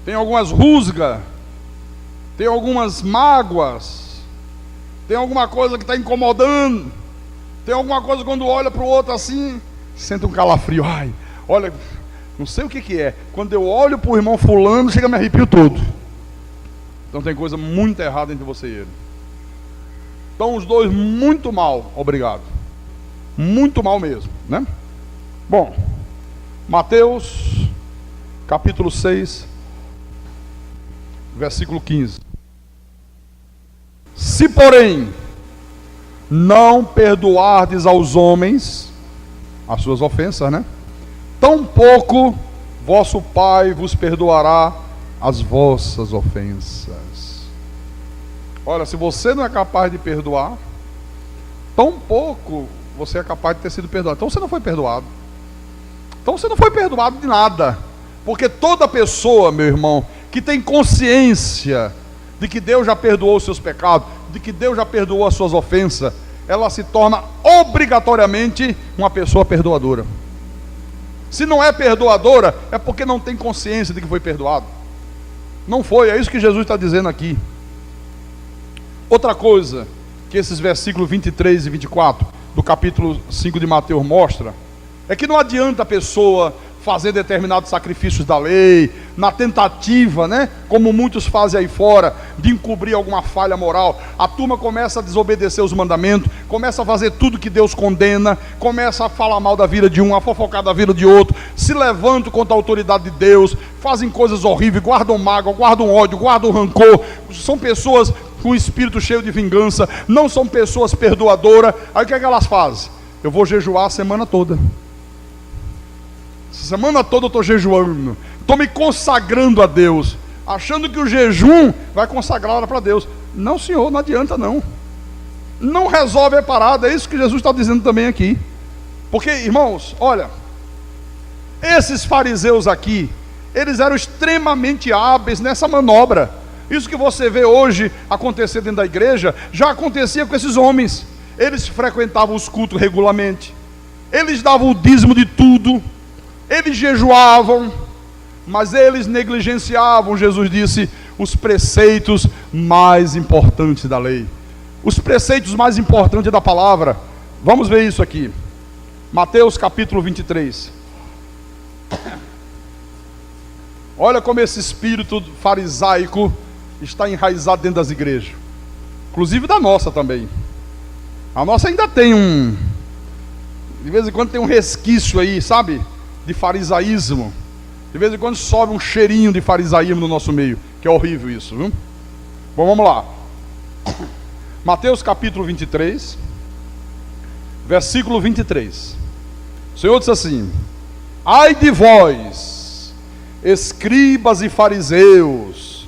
Tem algumas rusgas? Tem algumas mágoas? Tem alguma coisa que está incomodando? Tem alguma coisa quando olha para o outro assim, sente um calafrio? Ai, olha, não sei o que é. Quando eu olho para o irmão fulano, chega a me arrepio todo. Então tem coisa muito errada entre você e ele. Estão os dois muito mal, obrigado. Muito mal mesmo, né? Bom, Mateus, capítulo 6, versículo 15. Se, porém, não perdoardes aos homens as suas ofensas, né? Tampouco vosso Pai vos perdoará as vossas ofensas. Olha, se você não é capaz de perdoar, tampouco você é capaz de ter sido perdoado. Então você não foi perdoado. Então você não foi perdoado de nada. Porque toda pessoa, meu irmão, que tem consciência de que Deus já perdoou os seus pecados, de que Deus já perdoou as suas ofensas, ela se torna obrigatoriamente uma pessoa perdoadora. Se não é perdoadora, é porque não tem consciência de que foi perdoado. Não foi, é isso que Jesus está dizendo aqui. Outra coisa que esses versículos 23 e 24 do capítulo 5 de Mateus mostra, é que não adianta a pessoa fazer determinados sacrifícios da lei, na tentativa, né, como muitos fazem aí fora, de encobrir alguma falha moral. A turma começa a desobedecer os mandamentos, começa a fazer tudo que Deus condena, começa a falar mal da vida de um, a fofocar da vida de outro, se levantam contra a autoridade de Deus, fazem coisas horríveis, guardam mágoa, guardam ódio, guardam rancor. São pessoas com espírito cheio de vingança, não são pessoas perdoadoras. Aí o que é que elas fazem? Eu vou jejuar a semana toda. Semana toda eu estou jejuando, estou me consagrando a Deus, achando que o jejum vai consagrar para Deus. Não, senhor, não adianta não. Não resolve a parada, é isso que Jesus está dizendo também aqui. Porque, irmãos, olha, esses fariseus aqui, eles eram extremamente hábeis nessa manobra. Isso que você vê hoje acontecer dentro da igreja, já acontecia com esses homens. Eles frequentavam os cultos regularmente, eles davam o dízimo de tudo, eles jejuavam, mas eles negligenciavam, Jesus disse, os preceitos mais importantes da lei. Os preceitos mais importantes da palavra. Vamos ver isso aqui. Mateus capítulo 23. Olha como esse espírito farisaico está enraizado dentro das igrejas. Inclusive da nossa também. A nossa ainda tem de vez em quando tem um resquício aí, sabe? De farisaísmo. De vez em quando sobe um cheirinho de farisaísmo no nosso meio, que é horrível isso, viu? Bom, vamos lá. Mateus capítulo 23, versículo 23. O Senhor disse assim: ai de vós, escribas e fariseus,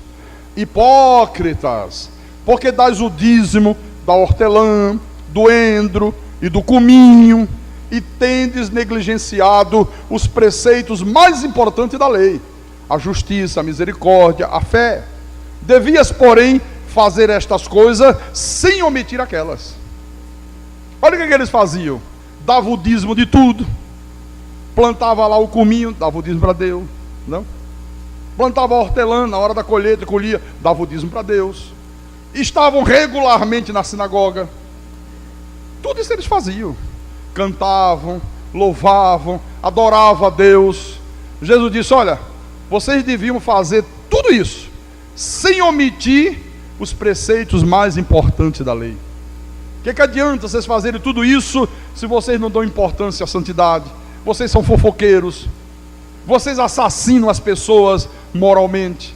hipócritas, porque dais o dízimo da hortelã, do endro e do cominho, e tendes negligenciado os preceitos mais importantes da lei, a justiça, a misericórdia, a fé. Devias, porém, fazer estas coisas sem omitir aquelas. Olha o que eles faziam. Dava o dízimo de tudo, plantava lá o cominho, dava o dízimo para Deus, não? Plantava a hortelã, na hora da colheita, colhia, dava o dízimo para Deus. Estavam regularmente na sinagoga. Tudo isso eles faziam. Cantavam, louvavam, adoravam a Deus. Jesus disse: olha, vocês deviam fazer tudo isso sem omitir os preceitos mais importantes da lei. O que adianta vocês fazerem tudo isso se vocês não dão importância à santidade? Vocês são fofoqueiros, vocês assassinam as pessoas moralmente,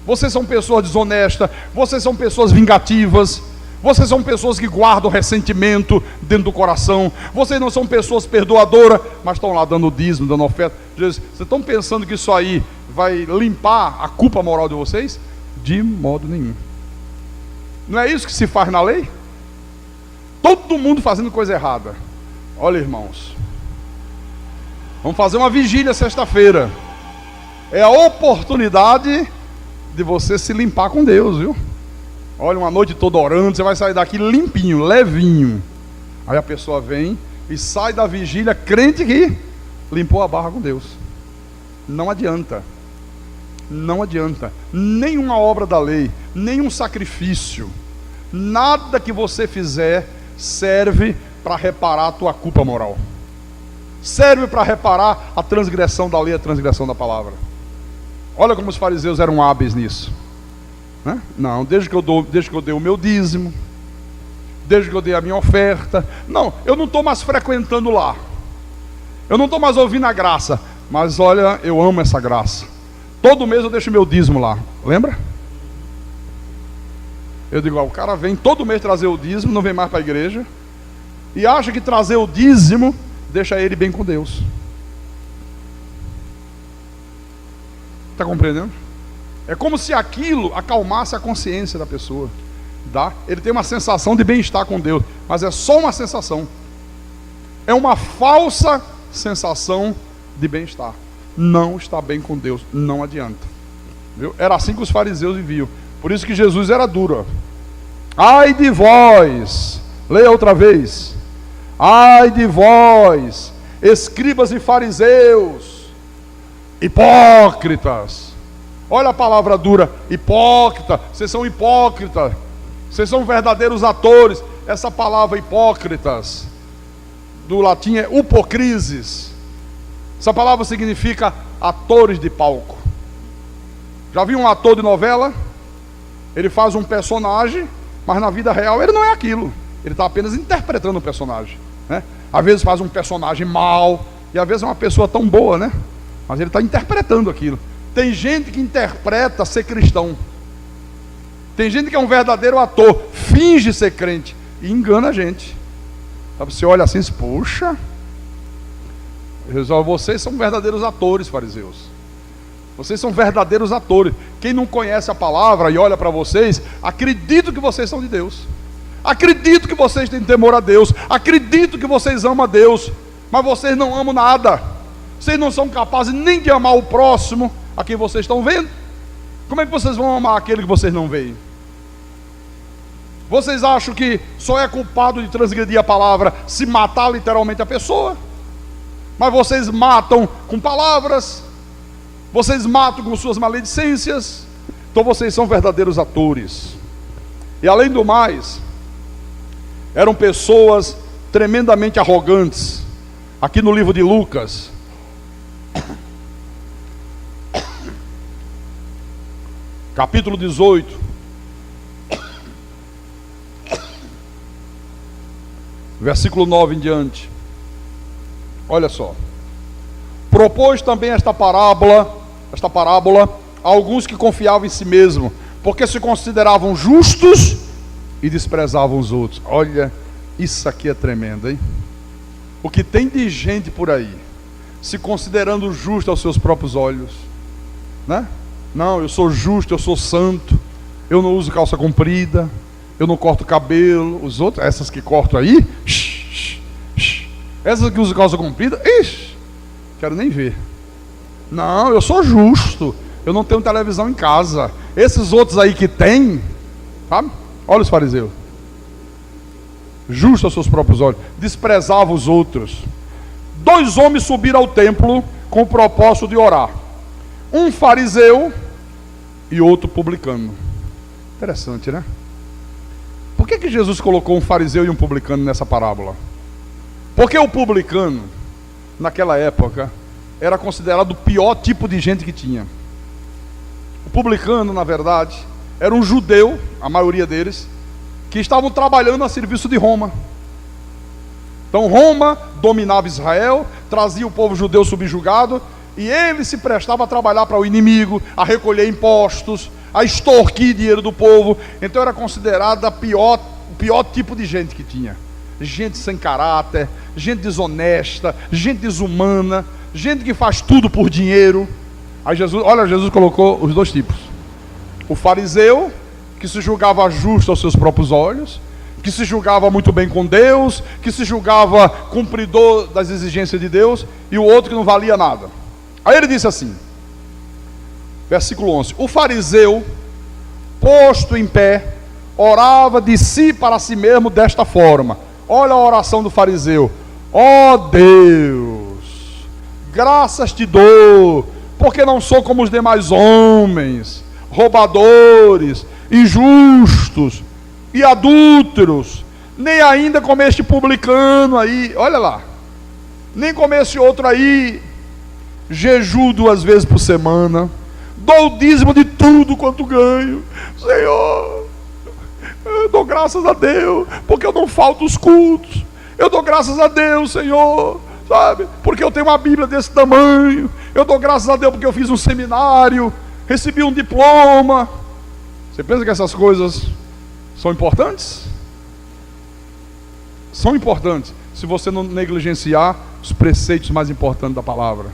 vocês são pessoas desonestas, vocês são pessoas vingativas, vocês são pessoas que guardam ressentimento dentro do coração, vocês não são pessoas perdoadoras, mas estão lá dando dízimo, dando oferta. Vocês estão pensando que isso aí vai limpar a culpa moral de vocês? De modo nenhum. Não é isso que se faz na lei? Todo mundo fazendo coisa errada. Olha, irmãos, vamos fazer uma vigília sexta-feira. É a oportunidade de você se limpar com Deus, viu? Olha, uma noite toda orando, você vai sair daqui limpinho, levinho. Aí a pessoa vem e sai da vigília crente que limpou a barra com Deus. Não adianta. Não adianta. Nenhuma obra da lei, nenhum sacrifício, nada que você fizer serve para reparar a tua culpa moral. Serve para reparar a transgressão da lei, a transgressão da palavra. Olha como os fariseus eram hábeis nisso. Não, desde que eu dei o meu dízimo, desde que eu dei a minha oferta. Não, eu não estou mais frequentando lá. Eu não estou mais ouvindo a graça. Mas olha, eu amo essa graça. Todo mês eu deixo meu dízimo lá. Lembra? Eu digo, o cara vem todo mês trazer o dízimo, não vem mais para a igreja, e acha que trazer o dízimo deixa ele bem com Deus. Está compreendendo? É como se aquilo acalmasse a consciência da pessoa. Tá? Ele tem uma sensação de bem-estar com Deus, mas é só uma sensação. É uma falsa sensação de bem-estar. Não está bem com Deus, não adianta. Viu? Era assim que os fariseus viviam. Por isso que Jesus era duro. Ai de vós, leia outra vez. Ai de vós, escribas e fariseus, hipócritas. Olha a palavra dura, hipócrita. Vocês são hipócritas. Vocês são verdadeiros atores. Essa palavra hipócritas, do latim é upocrises. Essa palavra significa atores de palco. Já viu um ator de novela? Ele faz um personagem, mas na vida real ele não é aquilo. Ele está apenas interpretando o personagem, né? Às vezes faz um personagem mau, e às vezes é uma pessoa tão boa, né? Mas ele está interpretando aquilo. Tem gente que interpreta ser cristão. Tem gente que é um verdadeiro ator, finge ser crente e engana a gente. Você olha assim e diz, poxa, vocês são verdadeiros atores, fariseus. Vocês são verdadeiros atores. Quem não conhece a palavra e olha para vocês, acredito que vocês são de Deus. Acredito que vocês têm temor a Deus. Acredito que vocês amam a Deus. Mas vocês não amam nada. Vocês não são capazes nem de amar o próximo a quem vocês estão vendo. Como é que vocês vão amar aquele que vocês não veem? Vocês acham que só é culpado de transgredir a palavra se matar literalmente a pessoa? Mas vocês matam com palavras. Vocês matam com suas maledicências. Então vocês são verdadeiros atores. E além do mais, eram pessoas tremendamente arrogantes. Aqui no livro de Lucas, capítulo 18, versículo 9 em diante. Olha só. Propôs também esta parábola a alguns que confiavam em si mesmo, porque se consideravam justos e desprezavam os outros. Olha, isso aqui é tremendo, hein? O que tem de gente por aí, se considerando justo aos seus próprios olhos, né? Não, eu sou justo, eu sou santo, eu não uso calça comprida, eu não corto cabelo. Os outros, essas que cortam aí, essas que usam calça comprida, quero nem ver. Não, eu sou justo, eu não tenho televisão em casa. Esses outros aí que tem, sabe? Olha os fariseus, justo aos seus próprios olhos, desprezava os outros. 2 homens subiram ao templo com o propósito de orar, um fariseu e outro publicano. Interessante, né? Por que Jesus colocou um fariseu e um publicano nessa parábola? Porque o publicano, naquela época, era considerado o pior tipo de gente que tinha. O publicano, na verdade, era um judeu, a maioria deles, que estavam trabalhando a serviço de Roma. Então Roma dominava Israel, trazia o povo judeu subjugado, e ele se prestava a trabalhar para o inimigo, a recolher impostos, a extorquir dinheiro do povo. Então era considerado o pior tipo de gente que tinha. Gente sem caráter, gente desonesta, gente desumana, gente que faz tudo por dinheiro. Aí Jesus colocou os 2 tipos. O fariseu, que se julgava justo aos seus próprios olhos, que se julgava muito bem com Deus, que se julgava cumpridor das exigências de Deus, e o outro que não valia nada. Aí ele disse assim, versículo 11: o fariseu, posto em pé, orava de si para si mesmo desta forma. Olha a oração do fariseu: ó Deus, graças te dou, porque não sou como os demais homens, roubadores, injustos e adúlteros, nem ainda como este publicano aí, olha lá, nem como esse outro aí. Jejuo 2 vezes por semana, dou o dízimo de tudo quanto ganho. Senhor, Eu dou graças a Deus, porque eu não falto os cultos. Eu dou graças a Deus, Senhor, sabe? Porque eu tenho uma Bíblia desse tamanho. Eu dou graças a Deus porque eu fiz um seminário, recebi um diploma. Você pensa que essas coisas são importantes? São importantes, se você não negligenciar os preceitos mais importantes da palavra.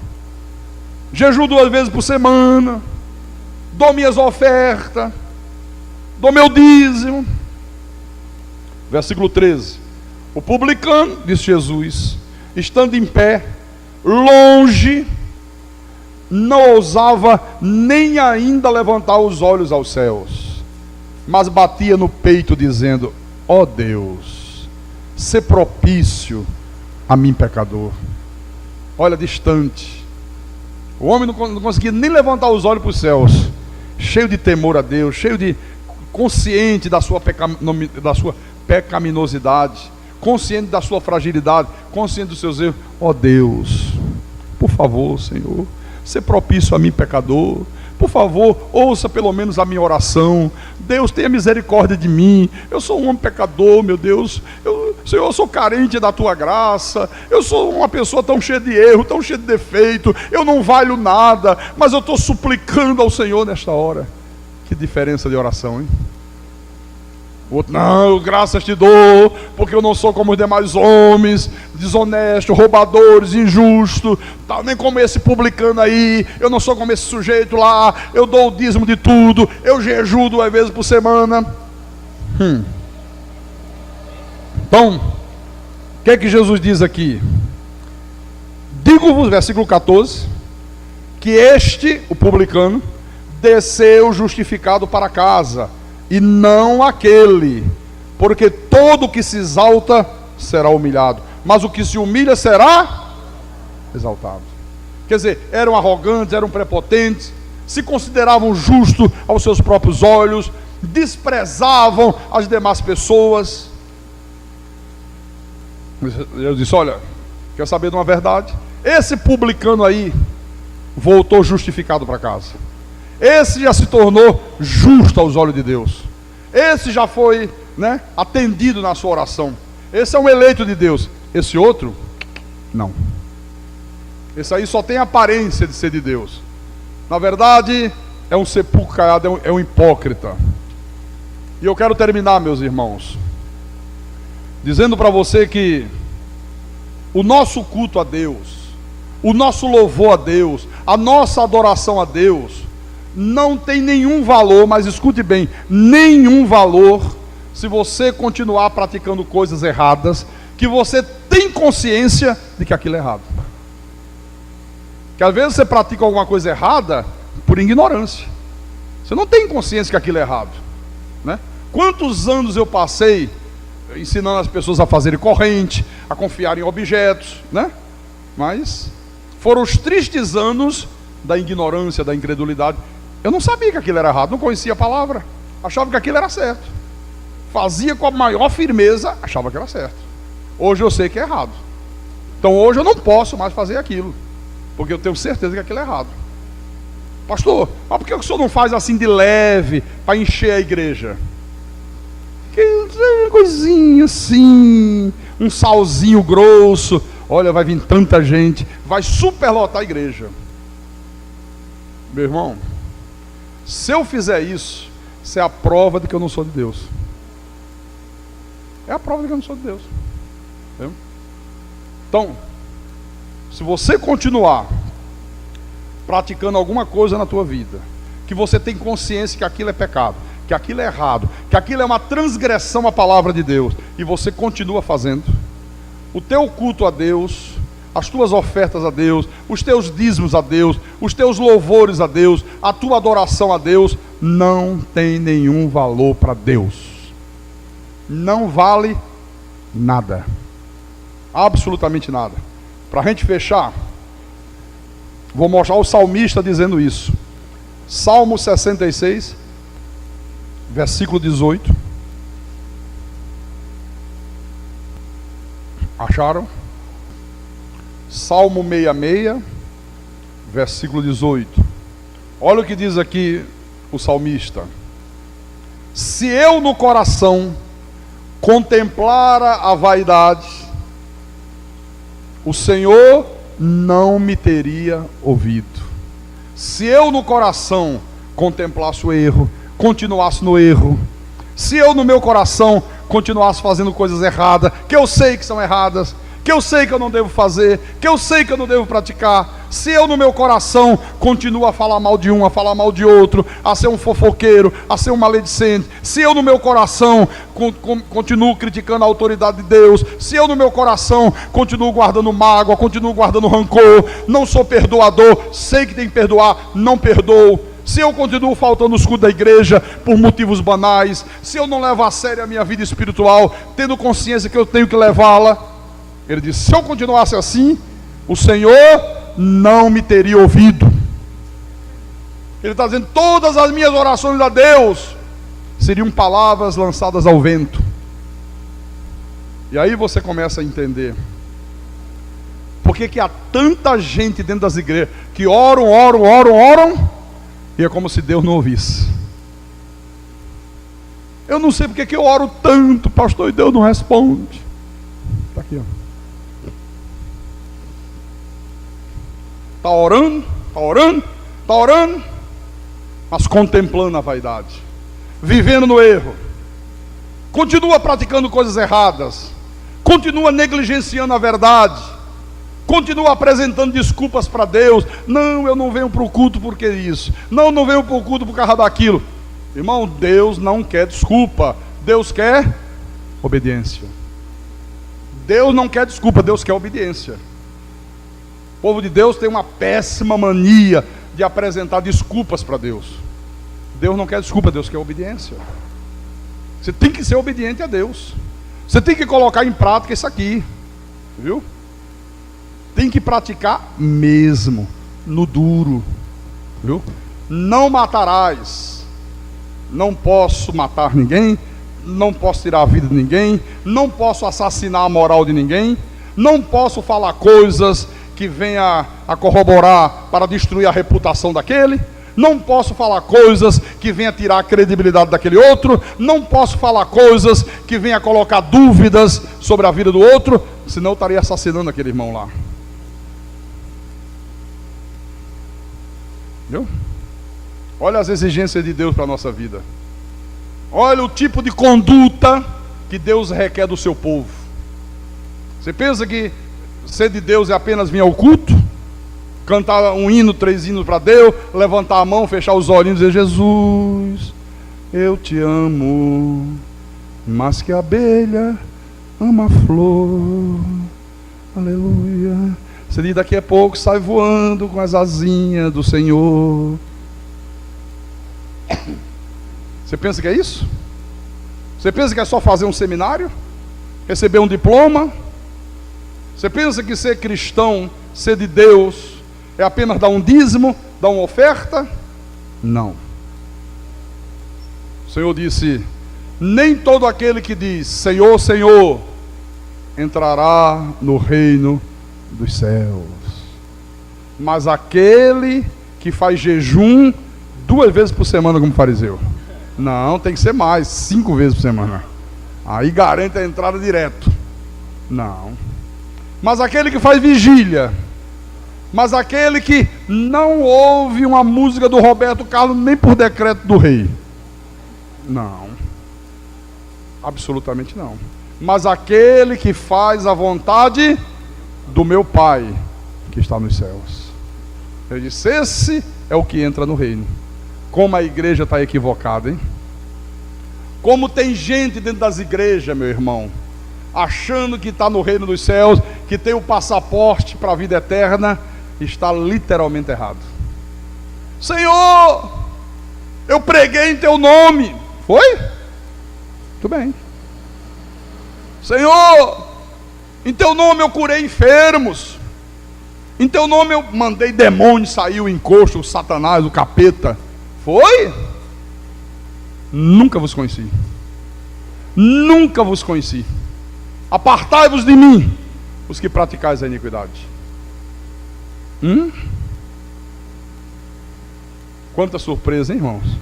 Jejuo 2 vezes por semana, dou minhas ofertas, dou meu dízimo. Versículo 13. O publicano, disse Jesus, estando em pé, longe, não ousava nem ainda levantar os olhos aos céus, mas batia no peito dizendo: ó Deus, sê propício a mim, pecador. Olha, distante. O homem não conseguia nem levantar os olhos para os céus, cheio de temor a Deus, cheio de consciente da sua pecaminosidade, consciente da sua fragilidade, consciente dos seus erros. Ó Deus, por favor, Senhor, sê propício a mim, pecador. Por favor, ouça pelo menos a minha oração. Deus, tenha misericórdia de mim. Eu sou um homem pecador, meu Deus. Senhor, eu sou carente da tua graça. Eu sou uma pessoa tão cheia de erro, tão cheia de defeito. Eu não valho nada, mas eu estou suplicando ao Senhor nesta hora. Que diferença de oração, hein? O outro: não, graças te dou, porque eu não sou como os demais homens, desonestos, roubadores, injustos, tá, nem como esse publicano aí. Eu não sou como esse sujeito lá. Eu dou o dízimo de tudo, eu jejuo 2 vezes por semana. Então, o que é que Jesus diz aqui? Digo-vos, versículo 14, que este, o publicano, desceu justificado para casa, e não aquele, porque todo que se exalta será humilhado, mas o que se humilha será exaltado. Quer dizer, eram arrogantes, eram prepotentes, se consideravam justos aos seus próprios olhos, desprezavam as demais pessoas. Eu disse: olha, quer saber de uma verdade? Esse publicano aí voltou justificado para casa. Esse já se tornou justo aos olhos de Deus. Esse já foi, atendido na sua oração. Esse é um eleito de Deus. Esse outro, não. Esse aí só tem aparência de ser de Deus. Na verdade, é um sepulcro caiado, é um hipócrita. E eu quero terminar, meus irmãos, dizendo para você que o nosso culto a Deus, o nosso louvor a Deus, a nossa adoração a Deus, não tem nenhum valor, mas escute bem, nenhum valor, se você continuar praticando coisas erradas, que você tem consciência de que aquilo é errado. Que às vezes você pratica alguma coisa errada por ignorância. Você não tem consciência que aquilo é errado, né? Quantos anos eu passei ensinando as pessoas a fazerem corrente, a confiar em objetos, né? Mas foram os tristes anos da ignorância, da incredulidade. Eu não sabia que aquilo era errado, não conhecia a palavra, achava que aquilo era certo, fazia com a maior firmeza, achava que era certo. Hoje eu sei que é errado. Então hoje eu não posso mais fazer aquilo, porque eu tenho certeza que aquilo é errado. Pastor, mas por que o senhor não faz assim de leve, para encher a igreja? Que coisinha assim, um salzinho grosso. Olha, vai vir tanta gente, vai superlotar a igreja. Meu irmão, se eu fizer isso, isso é a prova de que eu não sou de Deus. É a prova de que eu não sou de Deus. Entendeu? Então, se você continuar praticando alguma coisa na tua vida, que você tem consciência que aquilo é pecado, que aquilo é errado, que aquilo é uma transgressão à palavra de Deus, e você continua fazendo, o teu culto a Deus, as tuas ofertas a Deus, os teus dízimos a Deus, os teus louvores a Deus, a tua adoração a Deus, não tem nenhum valor para Deus. Não vale nada. Absolutamente nada. Para a gente fechar, vou mostrar o salmista dizendo isso. Salmo 66, versículo 18. Acharam? Salmo 66, versículo 18. Olha o que diz aqui o salmista: Se eu no coração contemplara a vaidade, o Senhor não me teria ouvido. Se eu no coração contemplasse o erro, continuasse no erro, se eu no meu coração continuasse fazendo coisas erradas, que eu sei que são erradas, que eu sei que eu não devo fazer, que eu sei que eu não devo praticar, se eu no meu coração continuo a falar mal de um, a falar mal de outro, a ser um fofoqueiro, a ser um maledicente, se eu no meu coração continuo criticando a autoridade de Deus, se eu no meu coração continuo guardando mágoa, continuo guardando rancor, não sou perdoador, sei que tem que perdoar, não perdoo, se eu continuo faltando o escudo da igreja por motivos banais, se eu não levo a sério a minha vida espiritual, tendo consciência que eu tenho que levá-la, ele disse, se eu continuasse assim, o Senhor não me teria ouvido. Ele está dizendo, todas as minhas orações a Deus seriam palavras lançadas ao vento. E aí você começa a entender por que há tanta gente dentro das igrejas que oram, e é como se Deus não ouvisse. Eu não sei porque que eu oro tanto, pastor, e Deus não responde. Está aqui, ó. Está orando, mas contemplando a vaidade, vivendo no erro, continua praticando coisas erradas, continua negligenciando a verdade, continua apresentando desculpas para Deus. Não, eu não venho para o culto porque isso, não venho para o culto por causa daquilo. Irmão, Deus não quer desculpa, Deus quer obediência. Deus não quer desculpa, Deus quer obediência. O povo de Deus tem uma péssima mania de apresentar desculpas para Deus. Deus não quer desculpa, Deus quer obediência. Você tem que ser obediente a Deus. Você tem que colocar em prática isso aqui, viu? Tem que praticar mesmo, no duro, viu? Não matarás. Não posso matar ninguém, não posso tirar a vida de ninguém, não posso assassinar a moral de ninguém, não posso falar coisas que venha a corroborar para destruir a reputação daquele, não posso falar coisas que venha tirar a credibilidade daquele outro, não posso falar coisas que venha colocar dúvidas sobre a vida do outro, senão eu estaria assassinando aquele irmão lá. Viu? Olha as exigências de Deus para a nossa vida. Olha o tipo de conduta que Deus requer do seu povo. Você pensa que ser de Deus é apenas vir ao culto, cantar um hino, 3 hinos para Deus, levantar a mão, fechar os olhinhos e dizer, Jesus, eu te amo, mas que a abelha ama a flor, aleluia. Você diz, daqui a pouco sai voando com as asinhas do Senhor. Você pensa que é isso? Você pensa que é só fazer um seminário? Receber um diploma? Você pensa que ser cristão, ser de Deus, é apenas dar um dízimo, dar uma oferta? Não. O Senhor disse, nem todo aquele que diz, Senhor, Senhor, entrará no reino dos céus, mas aquele que faz jejum 2 vezes por semana como fariseu. Não, tem que ser mais, 5 vezes por semana. Aí garante a entrada direto. Não. Mas aquele que faz vigília, mas aquele que não ouve uma música do Roberto Carlos nem por decreto do rei. Não. Absolutamente não. Mas aquele que faz a vontade do meu Pai que está nos céus. Ele disse, esse é o que entra no reino. Como a igreja está equivocada, hein? Como tem gente dentro das igrejas, meu irmão, achando que está no reino dos céus, que tem o passaporte para a vida eterna, está literalmente errado. Senhor, eu preguei em teu nome. Foi? Muito bem. Senhor, em teu nome eu curei enfermos. Em teu nome eu mandei demônio sair, o encosto, o satanás, o capeta. Foi? Nunca vos conheci. Nunca vos conheci. Apartai-vos de mim, os que praticais a iniquidade. Quanta surpresa, hein, irmãos?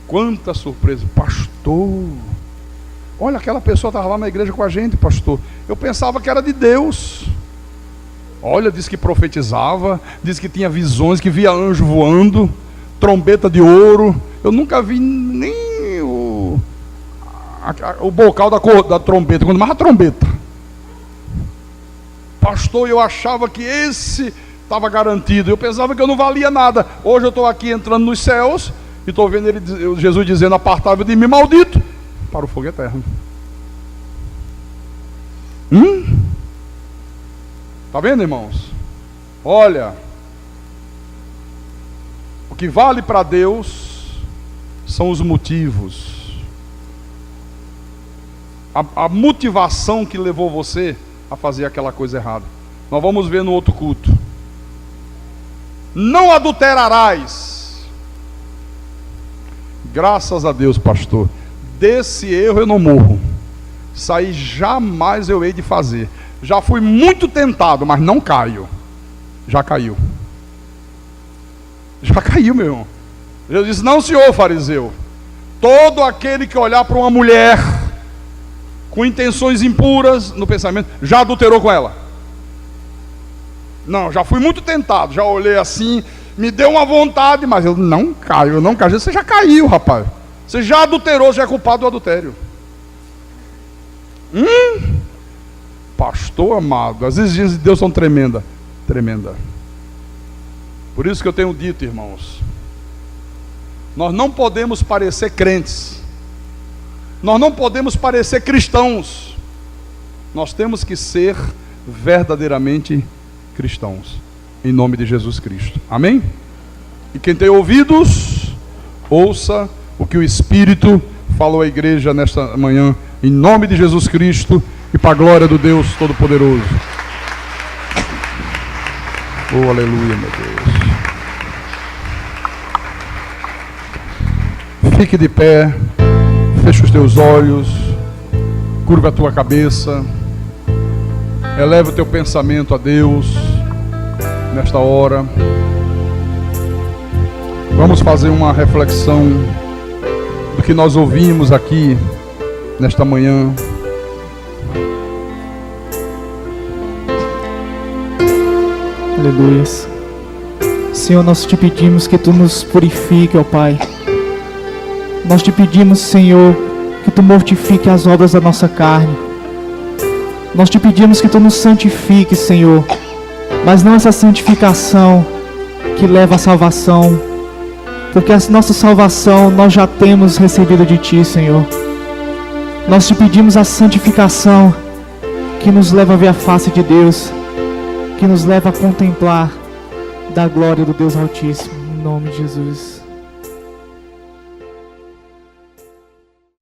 Quanta surpresa, pastor. Olha, aquela pessoa estava lá na igreja com a gente, pastor. Eu pensava que era de Deus. Olha, disse que profetizava, disse que tinha visões, que via anjo voando, trombeta de ouro. Eu nunca vi nem o bocal da trombeta, quando mais a trombeta. Pastor, eu achava que esse estava garantido. Eu pensava que eu não valia nada. Hoje eu estou aqui entrando nos céus e estou vendo Jesus dizendo: apartai-vos de mim, maldito, para o fogo eterno. Está vendo, irmãos? Olha, o que vale para Deus são os motivos. A motivação que levou você a fazer aquela coisa errada. Nós vamos ver no outro culto. Não adulterarás. Graças a Deus, pastor. Desse erro eu não morro. Isso aí jamais eu hei de fazer. Já fui muito tentado, mas não caio. Já caiu. Já caiu, meu irmão. Jesus disse: não, senhor fariseu. Todo aquele que olhar para uma mulher com intenções impuras no pensamento, já adulterou com ela. Não, já fui muito tentado. Já olhei assim, me deu uma vontade, mas eu não caio, eu não caio. Você já caiu, rapaz. Você já adulterou, já é culpado do adultério. Pastor amado, as exigências de Deus são tremendas. Tremenda. Por isso que eu tenho dito, irmãos, nós não podemos parecer crentes, nós não podemos parecer cristãos, nós temos que ser verdadeiramente cristãos, em nome de Jesus Cristo, amém? E quem tem ouvidos, ouça o que o Espírito falou à igreja nesta manhã, em nome de Jesus Cristo e para a glória do Deus Todo-Poderoso. Oh, aleluia, meu Deus. Fique de pé, feche os teus olhos, curva a tua cabeça, eleva o teu pensamento a Deus nesta hora. Vamos fazer uma reflexão do que nós ouvimos aqui nesta manhã. Aleluia. Senhor, nós te pedimos que Tu nos purifique, ó Pai. Nós te pedimos, Senhor, que Tu mortifique as obras da nossa carne. Nós te pedimos que Tu nos santifique, Senhor, mas não essa santificação que leva à salvação, porque a nossa salvação nós já temos recebido de Ti, Senhor. Nós te pedimos a santificação que nos leva a ver a face de Deus, que nos leva a contemplar da glória do Deus Altíssimo, em nome de Jesus.